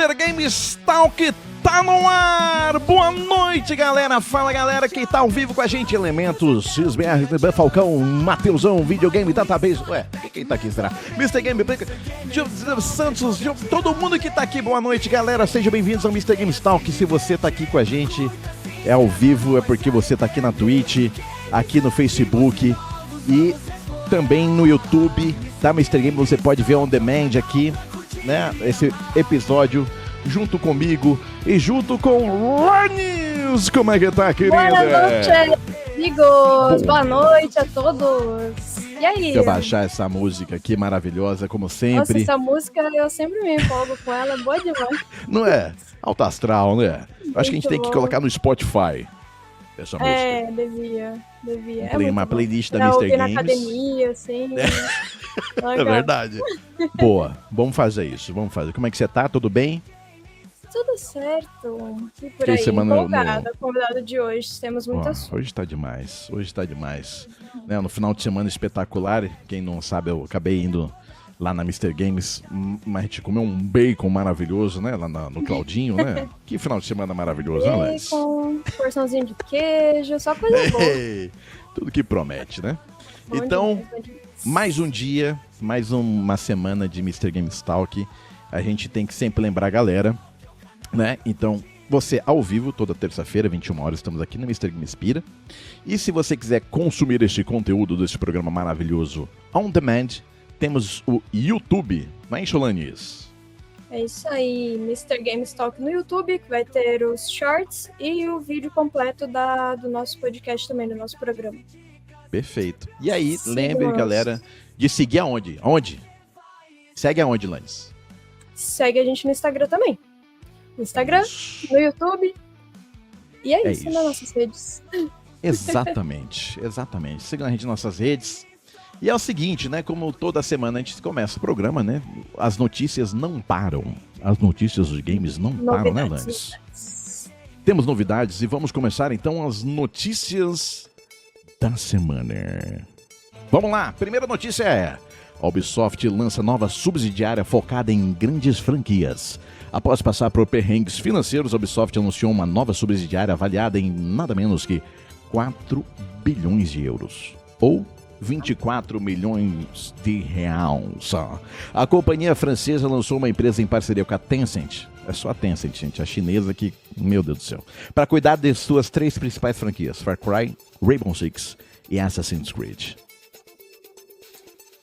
Mr. Games Talk tá no ar! Boa noite, galera! Fala, galera, quem tá ao vivo com a gente? Elementos, XBR, Falcão, Mateusão, Videogame, Database... Ué, quem tá aqui, será? Mr. Game, Santos, todo mundo que tá aqui, boa noite, galera! Sejam bem-vindos ao Mr. Games Talk. Se você tá aqui com a gente, é ao vivo, é porque você tá aqui na Twitch, aqui no Facebook e também no YouTube da Mr. Game. Você pode ver on demand aqui, né? Esse episódio junto comigo e junto com Lanis. Como é que tá, querida? Boa noite, amigos. Boa noite a todos. E aí? Deixa eu baixar essa música aqui maravilhosa, como sempre. Nossa, essa música eu sempre me empolgo com ela, boa demais. Não é? Alto astral, né? Acho que a gente tem que colocar no Spotify essa música. É, devia. Uma playlist da Mr. Games. Na academia, assim. É verdade. Boa, vamos fazer isso, vamos fazer. Como é que você tá? Tudo bem? Tudo certo. E por Que aí, semana empolgada. Convidado de hoje, temos muitas... Hoje tá demais, Né, no final de semana espetacular, quem não sabe, eu acabei indo lá na Mr. Games, mas a gente comeu um bacon maravilhoso, né, lá no Claudinho, né? Que final de semana maravilhoso, né, Lance? Bacon, porçãozinho de queijo, só coisa boa. Tudo que promete, né? Bom Então, demais. mais um dia, mais uma semana de Mr. Games Talk. A gente tem que sempre lembrar a galera, né? Então, você ao vivo, toda terça-feira, 21 horas, estamos aqui no Mr. Games Pira. E se você quiser consumir este conteúdo desse programa maravilhoso on demand, temos o YouTube, não é, Cholanis? É isso aí, Mr. Games Talk no YouTube, que vai ter os shorts e o vídeo completo do nosso podcast também, do nosso programa. Perfeito. E aí, Sim, lembre, nossa. galera, de seguir aonde? Aonde? Segue aonde, Lanis? Segue a gente no Instagram também. No Instagram, no YouTube. E é isso, isso. nas nossas redes. Exatamente. Sigam a gente nas nossas redes. E é o seguinte, né? Como toda semana a gente começa o programa, né? As notícias não param. As notícias dos games não param, né, Lanis? Temos novidades e vamos começar então as notícias da semana. Vamos lá, primeira notícia é: a Ubisoft lança nova subsidiária focada em grandes franquias. Após passar por perrengues financeiros, a Ubisoft anunciou uma nova subsidiária avaliada em nada menos que 4 bilhões de euros, ou 24 milhões de reais. A companhia francesa lançou uma empresa em parceria com a Tencent. É só a Tencent, gente, a chinesa que, meu Deus do céu, para cuidar de suas 3 principais franquias: Far Cry, Rainbow Six e Assassin's Creed.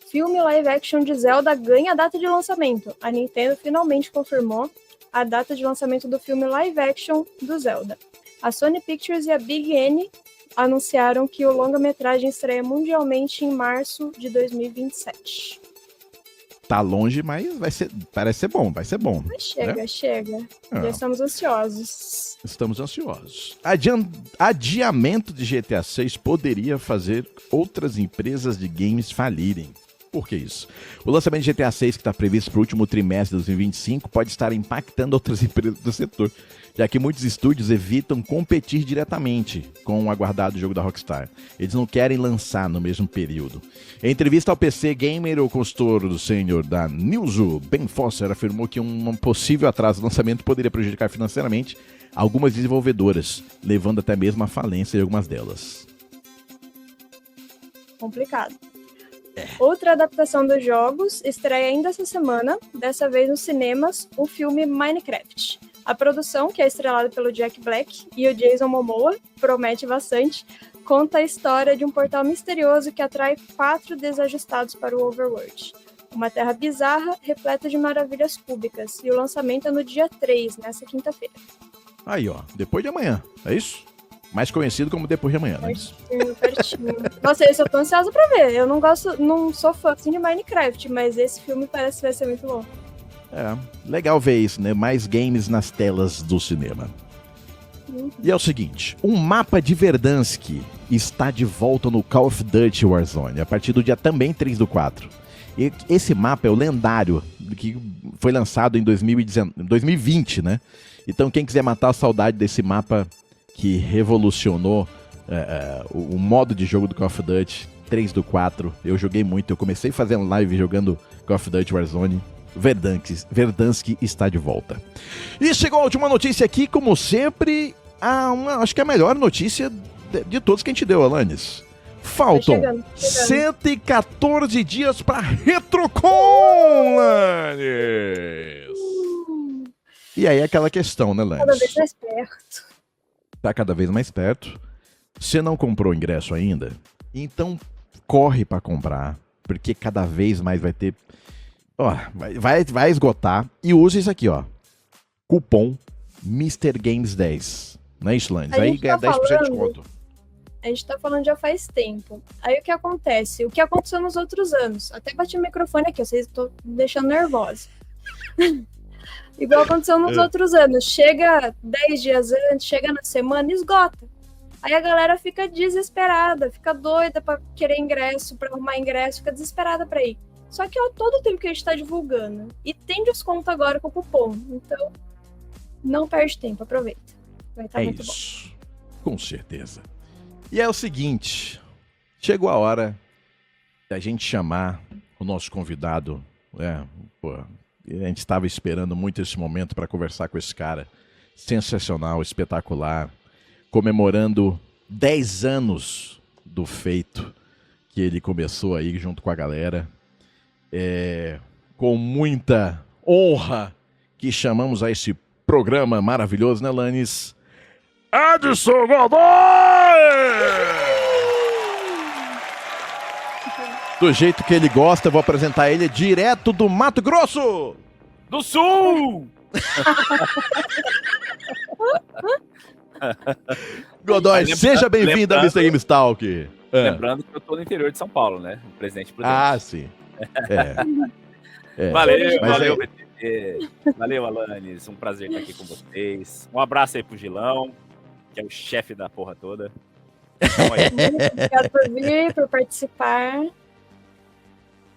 Filme live action de Zelda ganha a data de lançamento. A Nintendo finalmente confirmou a data de lançamento do filme live action do Zelda. A Sony Pictures e a Big N anunciaram que o longa-metragem estreia mundialmente em março de 2027. Tá longe, mas parece ser bom, vai ser bom. Mas chega, né? chega. Já estamos ansiosos. Estamos ansiosos. Adiamento de GTA 6 poderia fazer outras empresas de games falirem. Por que isso? O lançamento de GTA 6, que está previsto para o último trimestre de 2025, pode estar impactando outras empresas do setor, já que muitos estúdios evitam competir diretamente com o aguardado jogo da Rockstar. Eles não querem lançar no mesmo período. Em entrevista ao PC Gamer, o consultor do sênior da Newzoo, Ben Foster, afirmou que um possível atraso do lançamento poderia prejudicar financeiramente algumas desenvolvedoras, levando até mesmo à falência de algumas delas. Complicado. Outra adaptação dos jogos estreia ainda essa semana, dessa vez nos cinemas, o filme Minecraft. A produção, que é estrelada pelo Jack Black e o Jason Momoa, promete bastante, conta a história de um portal misterioso que atrai 4 desajustados para o Overworld. Uma terra bizarra, repleta de maravilhas cúbicas, e o lançamento é no dia 3, nessa quinta-feira. Aí, ó, depois de amanhã, é isso? Mais conhecido como depois de amanhã, né? Pertinho. Nossa, eu tô ansiosa pra ver. Eu não sou fã assim, de Minecraft, mas esse filme parece que vai ser muito bom. É, legal ver isso, né? Mais games nas telas do cinema. E é o seguinte, um mapa de Verdansk está de volta no Call of Duty Warzone, a partir do dia também 3/4. E esse mapa é o lendário, que foi lançado em 2020, né? Então quem quiser matar a saudade desse mapa que revolucionou o modo de jogo do Call of Duty 3/4, eu joguei muito, eu comecei fazendo live jogando Call of Duty Warzone. Verdanski está de volta. E chegou a última notícia aqui, como sempre, acho que é a melhor notícia de todos que a gente deu, Alanis. Faltam chegando. 114 dias para Retrocon, Lanes! E aí aquela questão, né, Lanes? Cada vez mais perto. Tá cada vez mais perto. Você não comprou ingresso ainda? Então corre para comprar, porque cada vez mais vai ter... Ó, vai esgotar. E use isso aqui, ó. Cupom MrGames10. Não é isso, Lanes? Aí ganha 10% de desconto. A gente tá falando já faz tempo. Aí o que acontece? O que aconteceu nos outros anos? Até bati o microfone aqui, vocês estão me deixando nervosa. Igual aconteceu nos outros anos. Chega 10 dias antes, chega na semana e esgota. Aí a galera fica desesperada, fica doida pra querer ingresso, pra arrumar ingresso, fica desesperada pra ir. Só que é todo o tempo que a gente tá divulgando. E tem desconto agora com o cupom. Então, não perde tempo, aproveita. Vai estar muito isso. Bom. Com certeza. E é o seguinte, chegou a hora da gente chamar o nosso convidado. A gente estava esperando muito esse momento para conversar com esse cara. Sensacional, espetacular. Comemorando 10 anos do feito que ele começou aí junto com a galera. Com muita honra que chamamos a esse programa maravilhoso, né, Lanes? Adson Godoy! Do jeito que ele gosta, eu vou apresentar ele direto do Mato Grosso! Do Sul! Godoy, seja bem-vindo a Mr. Games Talk. Lembrando que eu tô no interior de São Paulo, né? O Presidente Prudente. Ah, sim. Valeu, BTT. Valeu, Alanis. Um prazer estar aqui com vocês. Um abraço aí pro Gilão, que é o chefe da porra toda. Obrigado por vir, por participar.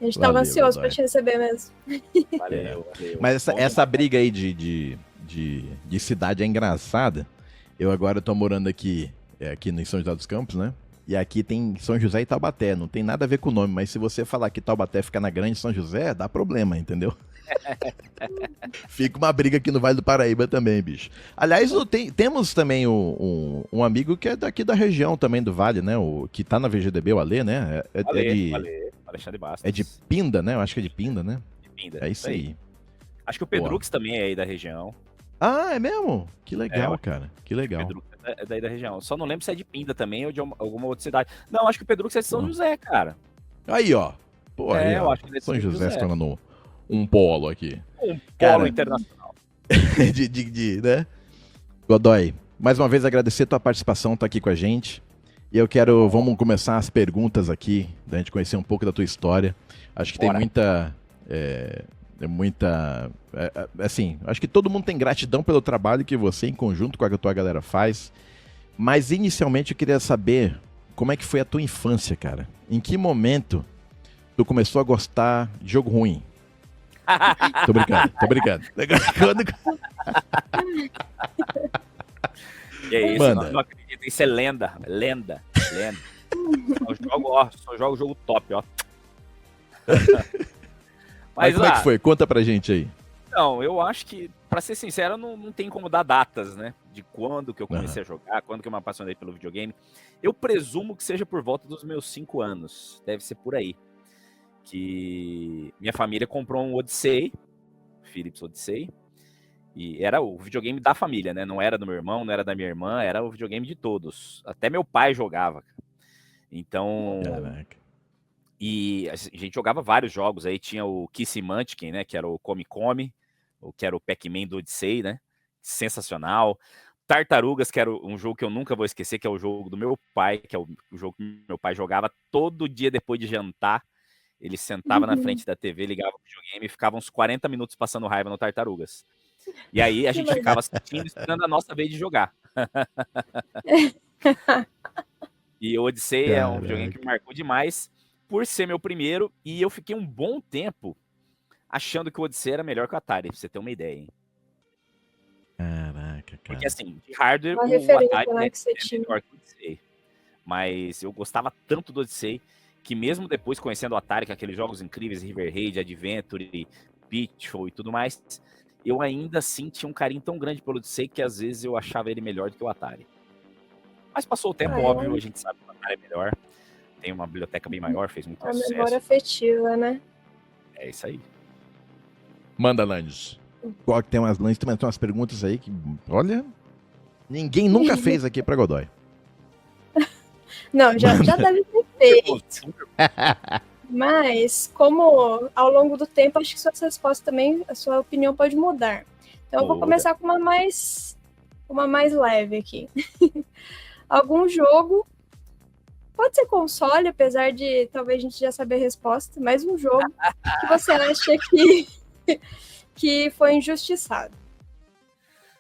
A gente estava ansioso para te receber mesmo. Valeu. Mas essa briga aí de cidade é engraçada. Eu agora tô morando aqui em São José dos Campos, né? E aqui tem São José e Taubaté. Não tem nada a ver com o nome, mas se você falar que Taubaté fica na Grande São José, dá problema, entendeu? Fica uma briga aqui no Vale do Paraíba também, bicho. Aliás, temos também um amigo que é daqui da região também do Vale, né? Que tá na VGDB, o Ale, né? Alexandre Bastos. É de Pinda, né? Eu acho que é de Pinda, né? De Pinda. É isso aí. Acho que o Pedrux também é aí da região. Ah, é mesmo? Que legal, cara. Que legal. O Pedrux é daí da região. Só não lembro se é de Pinda também ou de alguma outra cidade. Não, acho que o Pedrux é de São José, cara. Aí, ó. Pô, aí, ó. Eu acho que ele é de São José se tornando um polo aqui. Um polo internacional. Né? Godoy, mais uma vez agradecer a tua participação, tá aqui com a gente. E vamos começar as perguntas aqui, da gente conhecer um pouco da tua história. Acho que tem muita... assim, acho que todo mundo tem gratidão pelo trabalho que você, em conjunto com a tua galera, faz. Mas, inicialmente, eu queria saber como é que foi a tua infância, cara. Em que momento tu começou a gostar de jogo ruim? Tô brincando. E é isso, não acredito. Isso é lenda. Só jogo jogo top, ó. Mas como é que foi? Conta pra gente aí. Não, eu acho que, pra ser sincero, não tem como dar datas, né? De quando que eu comecei a jogar, quando que eu me apaixonei pelo videogame. Eu presumo que seja por volta dos meus 5 anos. Deve ser por aí. Que minha família comprou um Odyssey, Philips Odyssey, e era o videogame da família, né? Não era do meu irmão, não era da minha irmã, era o videogame de todos. Até meu pai jogava. Então... Caraca. E a gente jogava vários jogos aí, tinha o Kiss Munchkin, né, que era o Come Come, que era o Pac-Man do Odyssey, né, sensacional. Tartarugas, que era um jogo que eu nunca vou esquecer, que é o jogo do meu pai, que é o jogo que meu pai jogava todo dia depois de jantar. Ele sentava na frente da TV, ligava o videogame e ficava uns 40 minutos passando raiva no Tartarugas. E aí a gente ficava assistindo, esperando a nossa vez de jogar. E o Odyssey é um videogame que me marcou demais, por ser meu primeiro, e eu fiquei um bom tempo achando que o Odyssey era melhor que o Atari, pra você ter uma ideia, hein? Caraca, cara. Porque assim, de hardware, Uma o Atari né, é melhor que o Odyssey. Mas eu gostava tanto do Odyssey, que mesmo depois conhecendo o Atari, com aqueles jogos incríveis, River Raid, Adventure, Pitfall e tudo mais, eu ainda assim tinha um carinho tão grande pelo Odyssey que às vezes eu achava ele melhor do que o Atari. Mas passou o tempo, óbvio, a gente sabe que o Atari é melhor, tem uma biblioteca bem maior, fez muito A sucesso. memória afetiva, né? É isso aí. Manda, Landes. Qual que tem umas perguntas aí que, olha, ninguém nunca fez aqui pra Godoy. Não, já deve ter feito. Mas, como ao longo do tempo, acho que suas respostas também, a sua opinião pode mudar. Então, eu vou começar com uma mais leve aqui. Algum jogo, pode ser console, apesar de talvez a gente já saber a resposta, mas um jogo que você acha que foi injustiçado.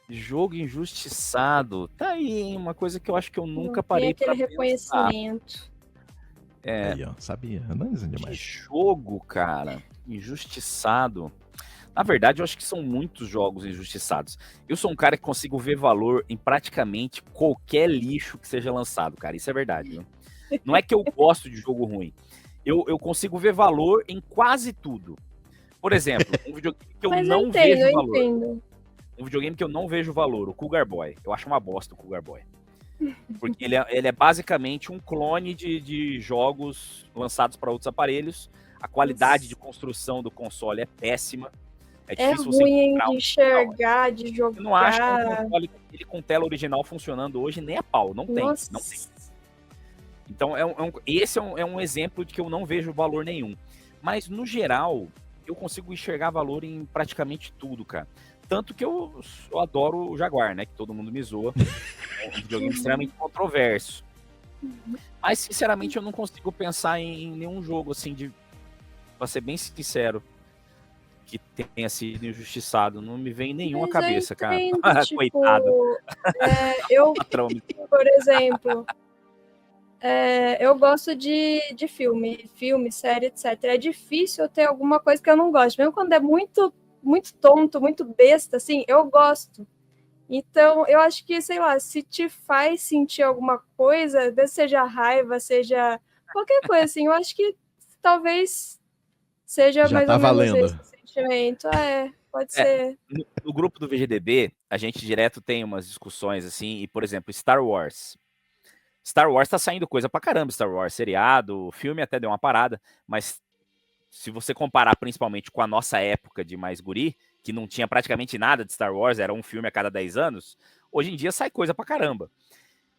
Jogo injustiçado. Tá aí, hein? Uma coisa que eu acho que eu nunca parei pra aquele reconhecimento. Aí, ó, sabia. Análise demais. Que jogo, cara, injustiçado. Na verdade, eu acho que são muitos jogos injustiçados. Eu sou um cara que consigo ver valor em praticamente qualquer lixo que seja lançado, cara. Isso é verdade, viu? Não é que eu gosto de jogo ruim. Eu consigo ver valor em quase tudo. Por exemplo, um videogame que eu não vejo valor. Um videogame que eu não vejo valor, o Cougar Boy. Eu acho uma bosta o Cougar Boy. Porque ele é basicamente um clone de jogos lançados para outros aparelhos. A qualidade de construção do console é péssima. É difícil ruim de enxergar, de jogar. Eu não acho um console com tela original funcionando hoje nem a pau. Não tem. Então, esse é um exemplo de que eu não vejo valor nenhum. Mas, no geral, eu consigo enxergar valor em praticamente tudo, cara. Tanto que eu adoro o Jaguar, né? Que todo mundo me zoa. É um videogame extremamente controverso. Mas, sinceramente, eu não consigo pensar em nenhum jogo, assim, pra ser bem sincero, que tenha sido injustiçado. Não me vem nenhuma cabeça, cara. Tipo, coitado. Por exemplo, eu gosto de filme, série, etc. É difícil eu ter alguma coisa que eu não gosto. Mesmo quando é muito tonto, muito besta, assim, eu gosto. Então, eu acho que, sei lá, se te faz sentir alguma coisa, seja raiva, seja qualquer coisa, assim, eu acho que talvez seja já mais tá ou menos valendo. esse sentimento. Pode ser. No grupo do VGDB, a gente direto tem umas discussões, assim, e, por exemplo, Star Wars. Star Wars tá saindo coisa pra caramba, Star Wars, seriado, o filme até deu uma parada, mas se você comparar principalmente com a nossa época de mais guri, que não tinha praticamente nada de Star Wars, era um filme a cada 10 anos, hoje em dia sai coisa pra caramba.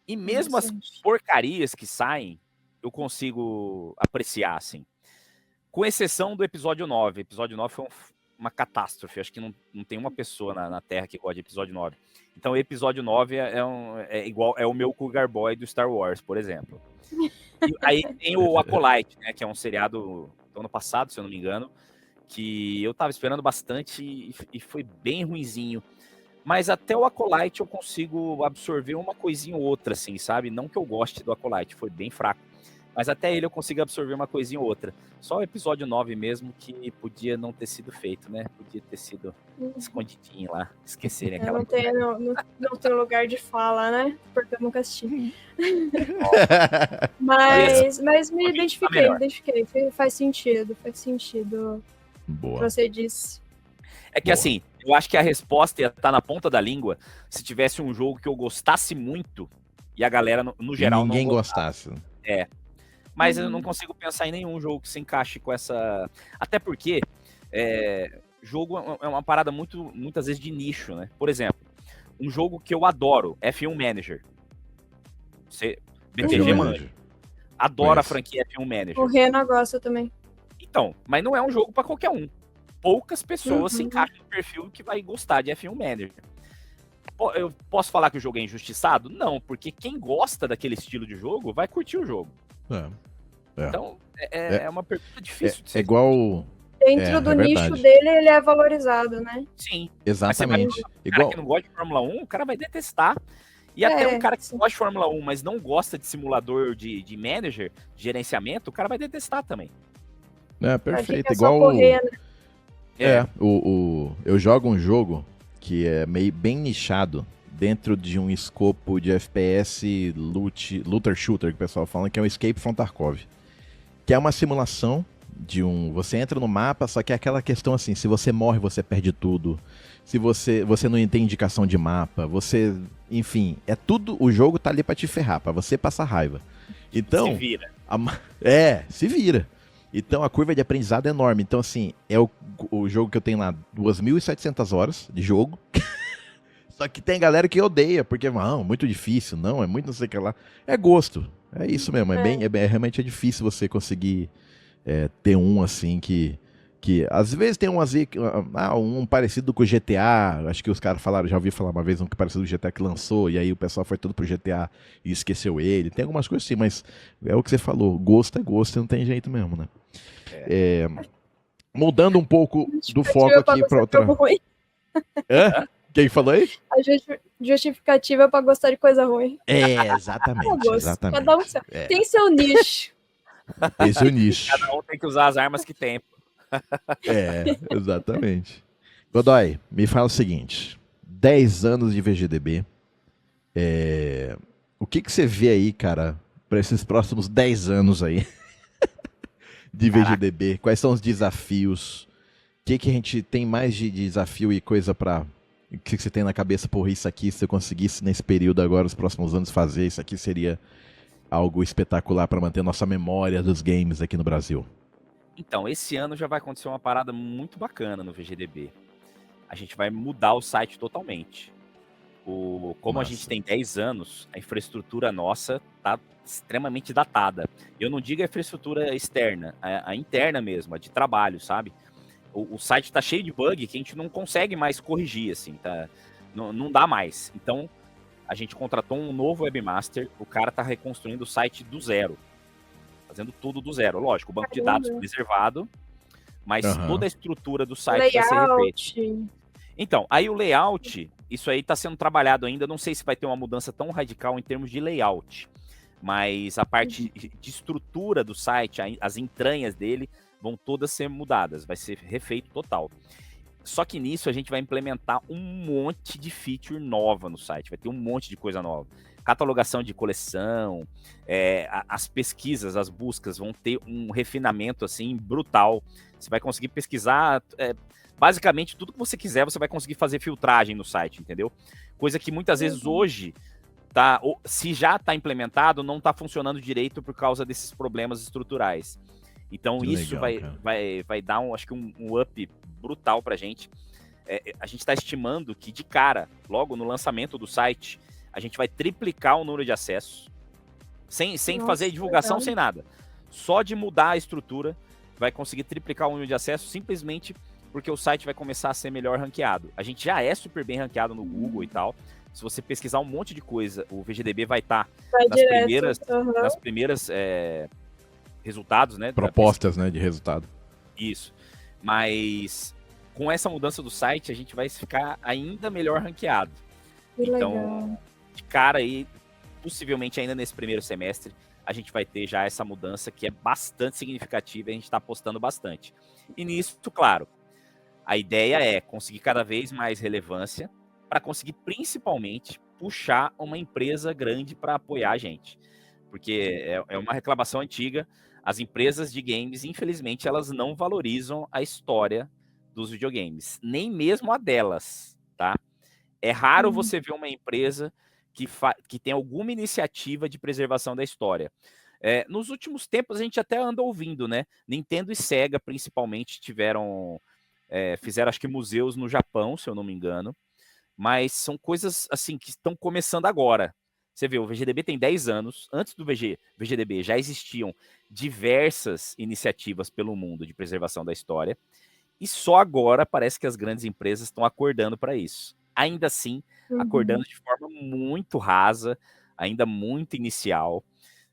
E mesmo as porcarias que saem, eu consigo apreciar, assim. Com exceção do episódio 9. O episódio 9 foi uma catástrofe. Acho que não tem uma pessoa na Terra que gosta de episódio 9. Então, o episódio 9 é o meu Cougar Boy do Star Wars, por exemplo. E aí tem o Acolyte, né, que é um seriado do ano passado, se eu não me engano, que eu tava esperando bastante e foi bem ruinzinho. Mas até o Acolyte eu consigo absorver uma coisinha ou outra, assim, sabe? Não que eu goste do Acolyte, foi bem fraco. Mas até ele eu consigo absorver uma coisinha ou outra. Só o episódio 9 mesmo que podia não ter sido feito, né? Podia ter sido escondidinho lá, esquecerem aquela não tem lugar de fala, né? Porque eu nunca assisti. mas me identifiquei. Faz sentido. Boa. Você disse. É que assim, eu acho que a resposta ia estar na ponta da língua se tivesse um jogo que eu gostasse muito e a galera, no geral, ninguém não gostasse. Mas eu não consigo pensar em nenhum jogo que se encaixe com essa... Até porque jogo é uma parada muitas vezes de nicho, né? Por exemplo, um jogo que eu adoro, F1 Manager. BTG Manager. Adoro a franquia F1 Manager. O Renan gosta também. Então, mas não é um jogo para qualquer um. Poucas pessoas se encaixam no perfil que vai gostar de F1 Manager. Eu posso falar que o jogo é injustiçado? Não, porque quem gosta daquele estilo de jogo vai curtir o jogo. Então, é uma pergunta difícil de ser. É igual... Dentro do nicho dele, ele é valorizado, né? Sim. Exatamente. O cara que não gosta de Fórmula 1, o cara vai detestar. E até um cara que gosta de Fórmula 1, mas não gosta de simulador de manager, de gerenciamento, o cara vai detestar também. Perfeito. Igual... correr, né? Eu jogo um jogo que é meio bem nichado dentro de um escopo de FPS looter shooter, que o pessoal fala, que é o Escape from Tarkov. Que é uma simulação Você entra no mapa, só que é aquela questão assim, se você morre, você perde tudo. Se você não tem indicação de mapa, enfim, é tudo, o jogo tá ali pra te ferrar, pra você passar raiva. Então, Se vira. se vira. Então a curva de aprendizado é enorme. Então assim, é o jogo que eu tenho lá 2.700 horas de jogo. Só que tem galera que odeia, porque não, muito difícil, não, é muito não sei o que lá. É gosto. É isso mesmo, realmente é difícil você conseguir ter um assim que às vezes tem um assim, um parecido com o GTA, acho que os caras falaram, já ouvi falar uma vez um que parecido com o GTA que lançou, e aí o pessoal foi todo pro GTA e esqueceu ele. Tem algumas coisas assim, mas é o que você falou, gosto é gosto, não tem jeito mesmo, né? Mudando um pouco do foco aqui pra outra... Quem falou aí? A justificativa pra gostar de coisa ruim. Exatamente. Cada um tem seu nicho. Tem seu nicho. Cada um tem que usar as armas que tem. Exatamente. Godoy, me fala o seguinte: 10 anos de VGDB. O que você vê aí, cara, para esses próximos 10 anos aí de VGDB? Quais são os desafios? O que a gente tem mais de desafio e coisa para... O que você tem na cabeça? Porra, isso aqui, se eu conseguisse nesse período agora, os próximos anos fazer, isso aqui seria algo espetacular para manter nossa memória dos games aqui no Brasil. Então, esse ano já vai acontecer uma parada muito bacana no VGDB. A gente vai mudar o site totalmente. Como a gente tem 10 anos, a infraestrutura nossa tá extremamente datada. Eu não digo a infraestrutura externa, a interna mesmo, a de trabalho, sabe? O site tá cheio de bug que a gente não consegue mais corrigir, assim, tá? Não dá mais. Então, a gente contratou um novo webmaster, o cara tá reconstruindo o site do zero. Fazendo tudo do zero. Lógico, o banco de dados preservado, mas toda a estrutura do site vai ser refeita. Então, aí o layout, isso aí tá sendo trabalhado ainda, não sei se vai ter uma mudança tão radical em termos de layout, mas a parte de estrutura do site, as entranhas dele, vão todas ser mudadas, vai ser refeito total. Só que nisso a gente vai implementar um monte de feature nova no site, vai ter um monte de coisa nova. Catalogação de coleção, as pesquisas, as buscas vão ter um refinamento assim brutal. Você vai conseguir pesquisar basicamente tudo que você quiser, você vai conseguir fazer filtragem no site, entendeu? Coisa que muitas vezes hoje, se já está implementado, não está funcionando direito por causa desses problemas estruturais. Então que isso legal, vai dar acho que um up brutal pra gente. A gente está estimando que de cara, logo no lançamento do site, a gente vai triplicar o número de acessos, sem fazer divulgação, sem nada. Só de mudar a estrutura, vai conseguir triplicar o número de acessos simplesmente porque o site vai começar a ser melhor ranqueado. A gente já é super bem ranqueado no Google e tal. Se você pesquisar um monte de coisa, o VGDB vai estar nas primeiras resultados, né? Propostas, né, de resultado. Isso. Mas com essa mudança do site, a gente vai ficar ainda melhor ranqueado. Que então, legal. De cara aí, possivelmente ainda nesse primeiro semestre, a gente vai ter já essa mudança que é bastante significativa e a gente está apostando bastante. E nisso, claro, a ideia é conseguir cada vez mais relevância para conseguir principalmente puxar uma empresa grande para apoiar a gente. Porque é uma reclamação antiga. As empresas de games, infelizmente, elas não valorizam a história dos videogames, nem mesmo a delas, tá? É raro você ver uma empresa que tem alguma iniciativa de preservação da história. Nos últimos tempos, a gente até anda ouvindo, né? Nintendo e Sega, principalmente, fizeram, acho que, museus no Japão, se eu não me engano, mas são coisas, assim, que estão começando agora. Você vê, o VGDB tem 10 anos. Antes do VGDB já existiam diversas iniciativas pelo mundo de preservação da história. E só agora parece que as grandes empresas estão acordando para isso. Ainda assim, acordando de forma muito rasa, ainda muito inicial.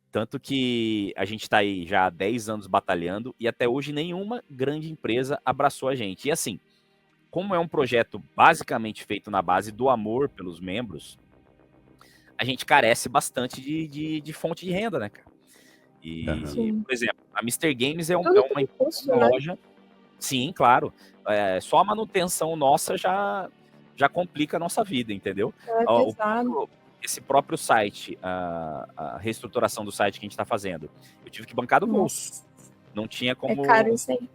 Tanto que a gente está aí já há 10 anos batalhando e até hoje nenhuma grande empresa abraçou a gente. E assim, como é um projeto basicamente feito na base do amor pelos membros, a gente carece bastante de fonte de renda, né, cara? E, por exemplo, a Mr. Games é uma loja... Né? Sim, claro. Só a manutenção nossa já complica a nossa vida, entendeu? Esse próprio site, a reestruturação do site que a gente está fazendo, eu tive que bancar do bolso. Não tinha como... É caro isso aí.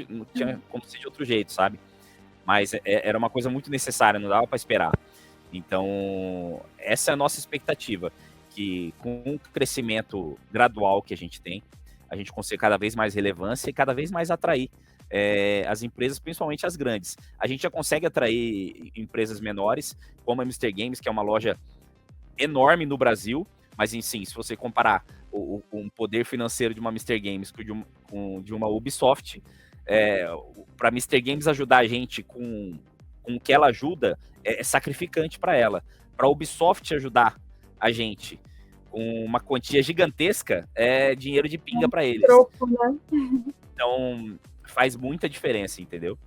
Não tinha como ser de outro jeito, sabe? Mas era uma coisa muito necessária, não dava para esperar. Então, essa é a nossa expectativa, que com o crescimento gradual que a gente tem, a gente consiga cada vez mais relevância e cada vez mais atrair as empresas, principalmente as grandes. A gente já consegue atrair empresas menores, como a Mr. Games, que é uma loja enorme no Brasil, mas, sim, se você comparar um poder financeiro de uma Mr. Games com de uma Ubisoft, para a Mr. Games ajudar a gente com o que ela ajuda, é sacrificante para ela. Para a Ubisoft ajudar a gente com uma quantia gigantesca, é dinheiro de pinga para eles. Troco, né? Então, faz muita diferença, entendeu?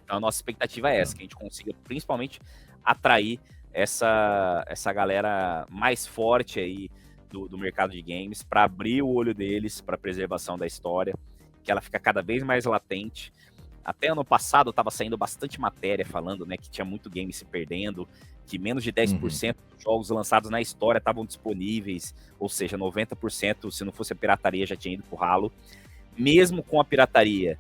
Então, a nossa expectativa é essa, que a gente consiga, principalmente, atrair essa galera mais forte aí do mercado de games, para abrir o olho deles para a preservação da história, que ela fica cada vez mais latente. Até ano passado estava saindo bastante matéria falando, né, que tinha muito game se perdendo, que menos de 10% dos jogos lançados na história estavam disponíveis, ou seja, 90%, se não fosse a pirataria, já tinha ido pro ralo. Mesmo com a pirataria,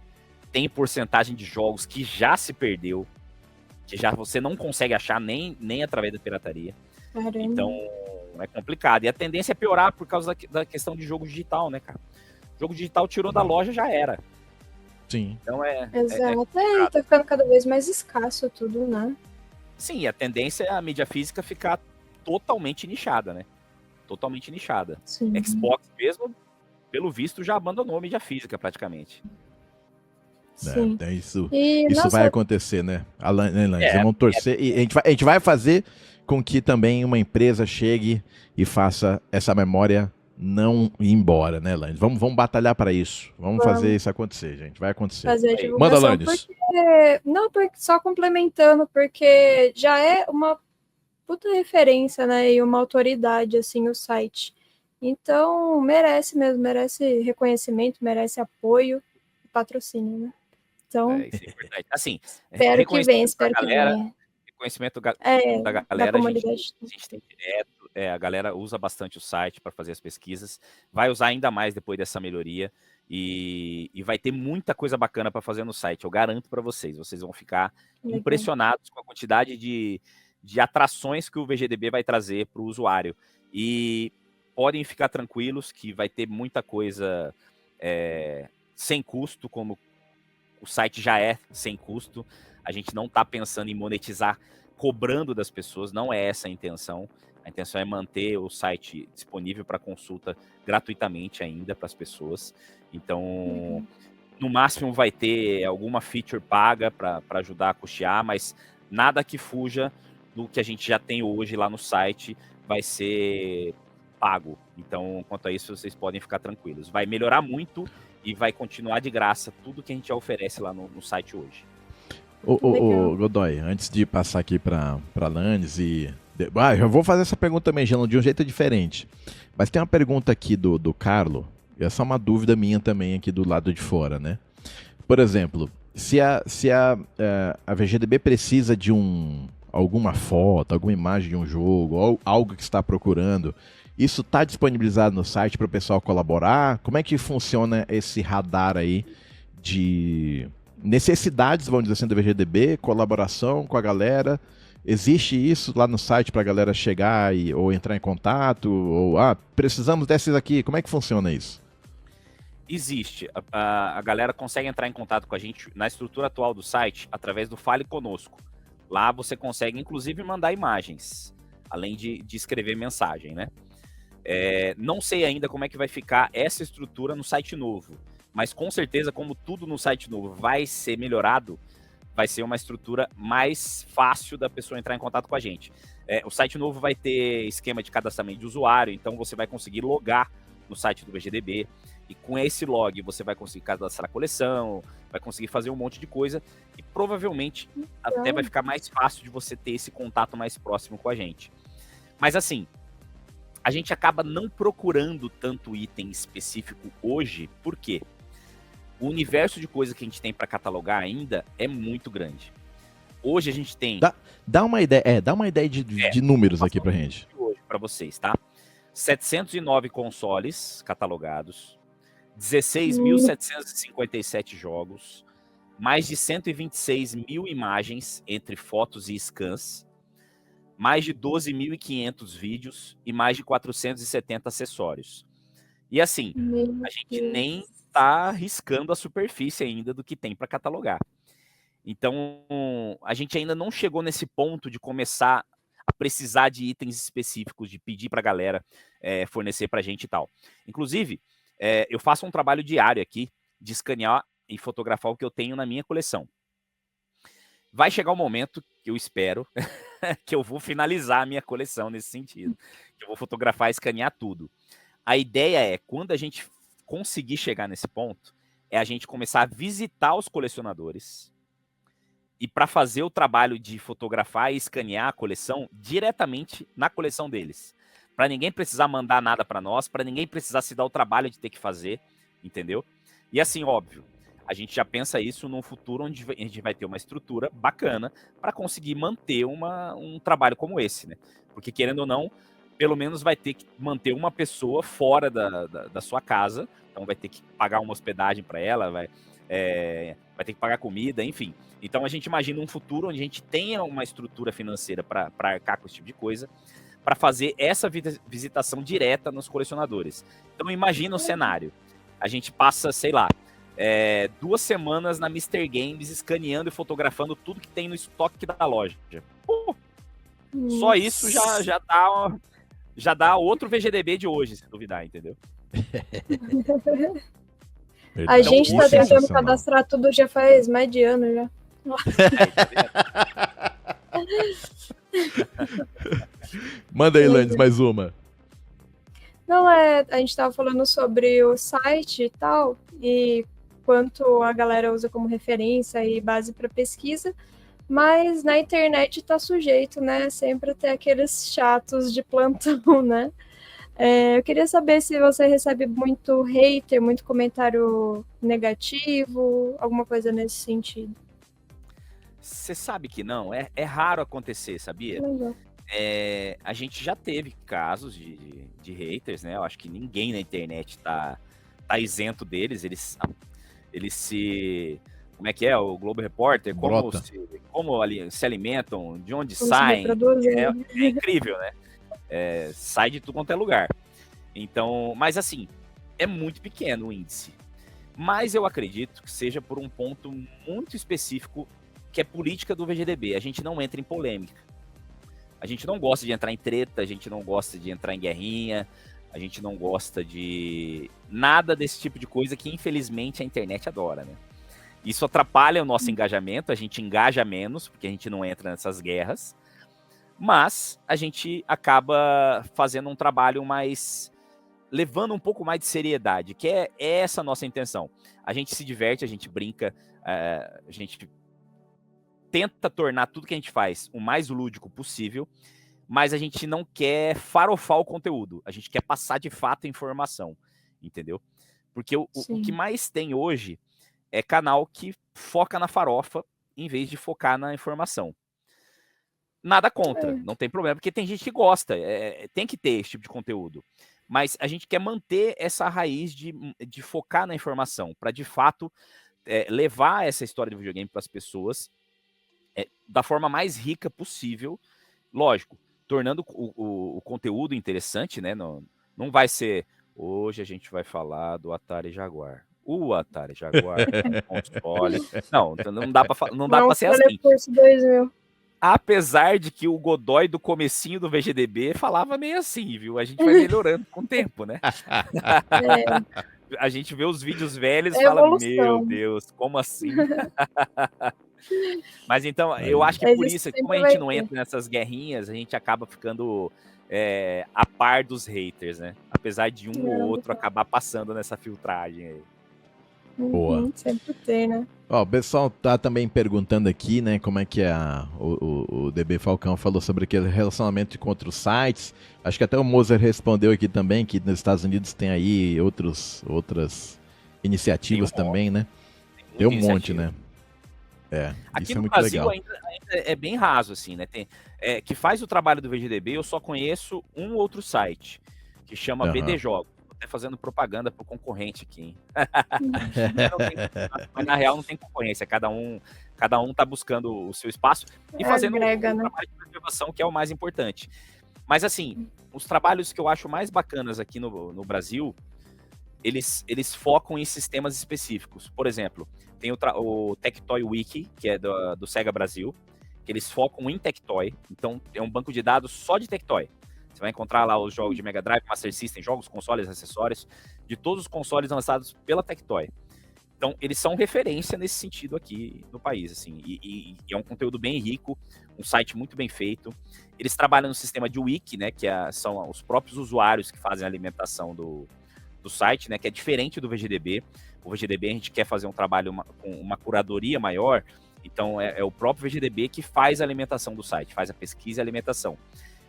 tem porcentagem de jogos que já se perdeu, que já você não consegue achar nem através da pirataria. Caramba. Então, é complicado. E a tendência é piorar por causa da questão de jogo digital, né, cara? Jogo digital tirou da loja, já era. Sim. Então Exato. Tá ficando cada vez mais escasso tudo, né? Sim, a tendência é a mídia física ficar totalmente nichada, né? Totalmente nichada. Sim. Xbox mesmo, pelo visto, já abandonou a mídia física praticamente. Sim. Isso nossa, vai acontecer, né? Vamos torcer. E a gente vai fazer com que também uma empresa chegue e faça essa memória não ir embora, né, Landes? Vamos batalhar para isso. Vamos fazer isso acontecer, gente. Vai acontecer. Fazer a divulgação. Manda, Landes. Só complementando, porque já é uma puta referência, né? E uma autoridade, assim, o site. Então, merece mesmo, merece reconhecimento, merece apoio e patrocínio, né? Então, Isso é verdade. Assim, espero que venha. Reconhecimento da galera, a gente tem direto. A galera usa bastante o site para fazer as pesquisas, vai usar ainda mais depois dessa melhoria e vai ter muita coisa bacana para fazer no site, eu garanto para vocês vão ficar impressionados com a quantidade de atrações que o VGDB vai trazer para o usuário, e podem ficar tranquilos que vai ter muita coisa sem custo, como o site já é sem custo. A gente não está pensando em monetizar cobrando das pessoas, não é essa a intenção. A intenção é manter o site disponível para consulta gratuitamente ainda para as pessoas. Então, no máximo vai ter alguma feature paga para ajudar a custear, mas nada que fuja do que a gente já tem hoje lá no site vai ser pago. Então, quanto a isso, vocês podem ficar tranquilos. Vai melhorar muito e vai continuar de graça tudo que a gente já oferece lá no site hoje. Ô, Godoy, antes de passar aqui para Landes eu vou fazer essa pergunta também, Gelo, de um jeito diferente. Mas tem uma pergunta aqui do Carlo, e essa é uma dúvida minha também aqui do lado de fora, né? Por exemplo, se a VGDB precisa de alguma foto, alguma imagem de um jogo, ou algo que está procurando, isso está disponibilizado no site para o pessoal colaborar? Como é que funciona esse radar aí de necessidades, vamos dizer assim, do VGDB, colaboração com a galera? Existe isso lá no site para a galera chegar ou entrar em contato? Ou, precisamos desses aqui. Como é que funciona isso? Existe. A galera consegue entrar em contato com a gente na estrutura atual do site através do Fale Conosco. Lá você consegue, inclusive, mandar imagens, além de escrever mensagem, né? Não sei ainda como é que vai ficar essa estrutura no site novo, mas com certeza, como tudo no site novo vai ser melhorado, vai ser uma estrutura mais fácil da pessoa entrar em contato com a gente. O site novo vai ter esquema de cadastramento de usuário, então você vai conseguir logar no site do VGDB, e com esse log você vai conseguir cadastrar a coleção, vai conseguir fazer um monte de coisa, e provavelmente até vai ficar mais fácil de você ter esse contato mais próximo com a gente. Mas assim, a gente acaba não procurando tanto item específico hoje, por quê? O universo de coisa que a gente tem para catalogar ainda é muito grande. Hoje a gente tem... Dá uma ideia de números aqui pra gente. Hoje para vocês, tá? 709 consoles catalogados, 16.757 jogos, mais de 126 mil imagens entre fotos e scans, mais de 12.500 vídeos e mais de 470 acessórios. E assim, a gente nem tá riscando a superfície ainda do que tem para catalogar. Então, a gente ainda não chegou nesse ponto de começar a precisar de itens específicos, de pedir para a galera fornecer para a gente e tal. Inclusive, eu faço um trabalho diário aqui de escanear e fotografar o que eu tenho na minha coleção. Vai chegar o momento, que eu espero, que eu vou finalizar a minha coleção nesse sentido. Que eu vou fotografar e escanear tudo. A ideia é, quando a gente conseguir chegar nesse ponto, é a gente começar a visitar os colecionadores e para fazer o trabalho de fotografar e escanear a coleção diretamente na coleção deles. Para ninguém precisar mandar nada para nós, para ninguém precisar se dar o trabalho de ter que fazer, entendeu? E assim, óbvio, a gente já pensa isso num futuro onde a gente vai ter uma estrutura bacana para conseguir manter um trabalho como esse, né? Porque, querendo ou não, pelo menos vai ter que manter uma pessoa fora da sua casa, então vai ter que pagar uma hospedagem para ela, vai ter que pagar comida, enfim. Então a gente imagina um futuro onde a gente tenha uma estrutura financeira para arcar com esse tipo de coisa, para fazer essa visitação direta nos colecionadores. Então imagina o cenário. A gente passa, sei lá, 2 semanas na Mr. Games escaneando e fotografando tudo que tem no estoque da loja. Pô, só isso já dá outro VGDB de hoje, se duvidar, entendeu? A gente tá tentando cadastrar tudo já faz mais de ano já. Manda aí, Landes, mais uma. Não, a gente tava falando sobre o site e tal, e quanto a galera usa como referência e base para pesquisa, mas na internet tá sujeito, né, sempre ter aqueles chatos de plantão, né? Eu queria saber se você recebe muito hater, muito comentário negativo, alguma coisa nesse sentido. Você sabe que não, é raro acontecer, sabia? Legal. A gente já teve casos de haters, né? Eu acho que ninguém na internet tá isento deles. Eles se... Como é que é? O Globo Repórter? Como se alimentam, de onde saem. É incrível, né? Sai de tudo quanto é lugar. Então, mas assim, é muito pequeno o índice. Mas eu acredito que seja por um ponto muito específico, que é política do VGDB. A gente não entra em polêmica. A gente não gosta de entrar em treta, a gente não gosta de entrar em guerrinha, a gente não gosta de nada desse tipo de coisa que, infelizmente, a internet adora, né? Isso atrapalha o nosso engajamento, a gente engaja menos, porque a gente não entra nessas guerras, mas a gente acaba fazendo um trabalho mais... levando um pouco mais de seriedade, que é essa a nossa intenção. A gente se diverte, a gente brinca, a gente tenta tornar tudo que a gente faz o mais lúdico possível, mas a gente não quer farofar o conteúdo, a gente quer passar de fato a informação, entendeu? Porque o que mais tem hoje é canal que foca na farofa em vez de focar na informação. Nada contra, não tem problema, porque tem gente que gosta, tem que ter esse tipo de conteúdo. Mas a gente quer manter essa raiz de focar na informação, para de fato levar essa história do videogame para as pessoas da forma mais rica possível, lógico, tornando o conteúdo interessante, né? Não vai ser, hoje a gente vai falar do Atari Jaguar. O Atari Jaguar é um console. Não dá para ser assim. Apesar de que o Godoy do comecinho do VGDB falava meio assim, viu? A gente vai melhorando com o tempo, né? A gente vê os vídeos velhos e fala, meu Deus, como assim? Mas então, eu acho que por isso, como a gente não entra nessas guerrinhas, a gente acaba ficando a par dos haters, né? Apesar de um ou outro acabar passando nessa filtragem aí. Boa. Sempre tem, né? Ó, o pessoal tá também perguntando aqui, né, como é que o DB Falcão falou sobre aquele relacionamento com outros sites. Acho que até o Moser respondeu aqui também, que nos Estados Unidos tem aí outras iniciativas também, né? Tem um monte, né? Aqui isso no é muito Brasil legal. ainda é bem raso, assim, né? Que faz o trabalho do VGDB, eu só conheço um outro site, que chama BD Jogos. até fazendo propaganda pro concorrente aqui, hein? Mas na real não tem concorrência, cada um tá buscando o seu espaço e fazendo Agrega, o né? trabalho de preservação, que é o mais importante. Mas assim, os trabalhos que eu acho mais bacanas aqui no Brasil, eles focam em sistemas específicos. Por exemplo, tem o Tectoy Wiki, que é do Sega Brasil, que eles focam em Tectoy. Então, é um banco de dados só de Tectoy. Você vai encontrar lá os jogos de Mega Drive, Master System, jogos, consoles, acessórios, de todos os consoles lançados pela Tectoy. Então, eles são referência nesse sentido aqui no país, assim, e é um conteúdo bem rico, um site muito bem feito. Eles trabalham no sistema de wiki, né, que são os próprios usuários que fazem a alimentação do site, né, que é diferente do VGDB. O VGDB a gente quer fazer um trabalho com uma curadoria maior, então é o próprio VGDB que faz a alimentação do site, faz a pesquisa e a alimentação.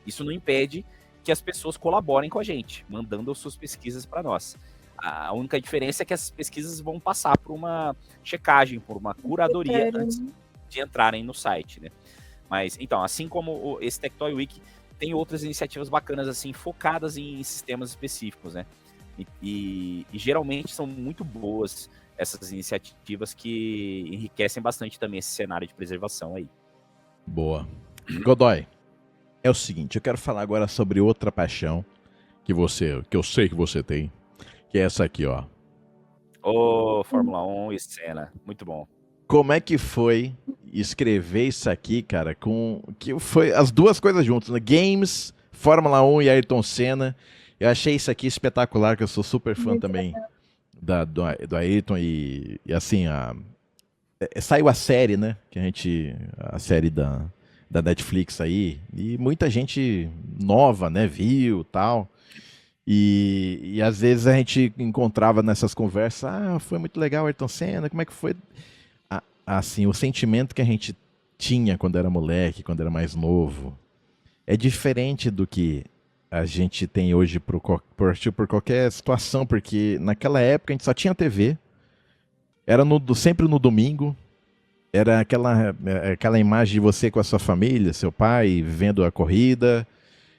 Isso não impede que as pessoas colaborem com a gente, mandando as suas pesquisas para nós. A única diferença é que as pesquisas vão passar por uma checagem, por uma curadoria antes de entrarem no site, né? Mas, então, assim como esse Tectoy Wiki, tem outras iniciativas bacanas, assim, focadas em sistemas específicos, né? E geralmente são muito boas essas iniciativas que enriquecem bastante também esse cenário de preservação aí. Boa. Godoy, é o seguinte, eu quero falar agora sobre outra paixão que eu sei que você tem, que é essa aqui, ó. Fórmula 1 e Senna, muito bom. Como é que foi escrever isso aqui, cara, que foi as duas coisas juntas, né? Games, Fórmula 1 e Ayrton Senna. Eu achei isso aqui espetacular, que eu sou super fã muito também do Ayrton e assim, saiu a série, né? A série da Netflix aí, e muita gente nova, né, viu, tal. E às vezes a gente encontrava nessas conversas, foi muito legal Ayrton Senna, como é que foi? Assim, o sentimento que a gente tinha quando era moleque, quando era mais novo, é diferente do que a gente tem hoje por qualquer situação, porque naquela época a gente só tinha TV, era sempre no domingo, era aquela imagem de você com a sua família, seu pai, vendo a corrida,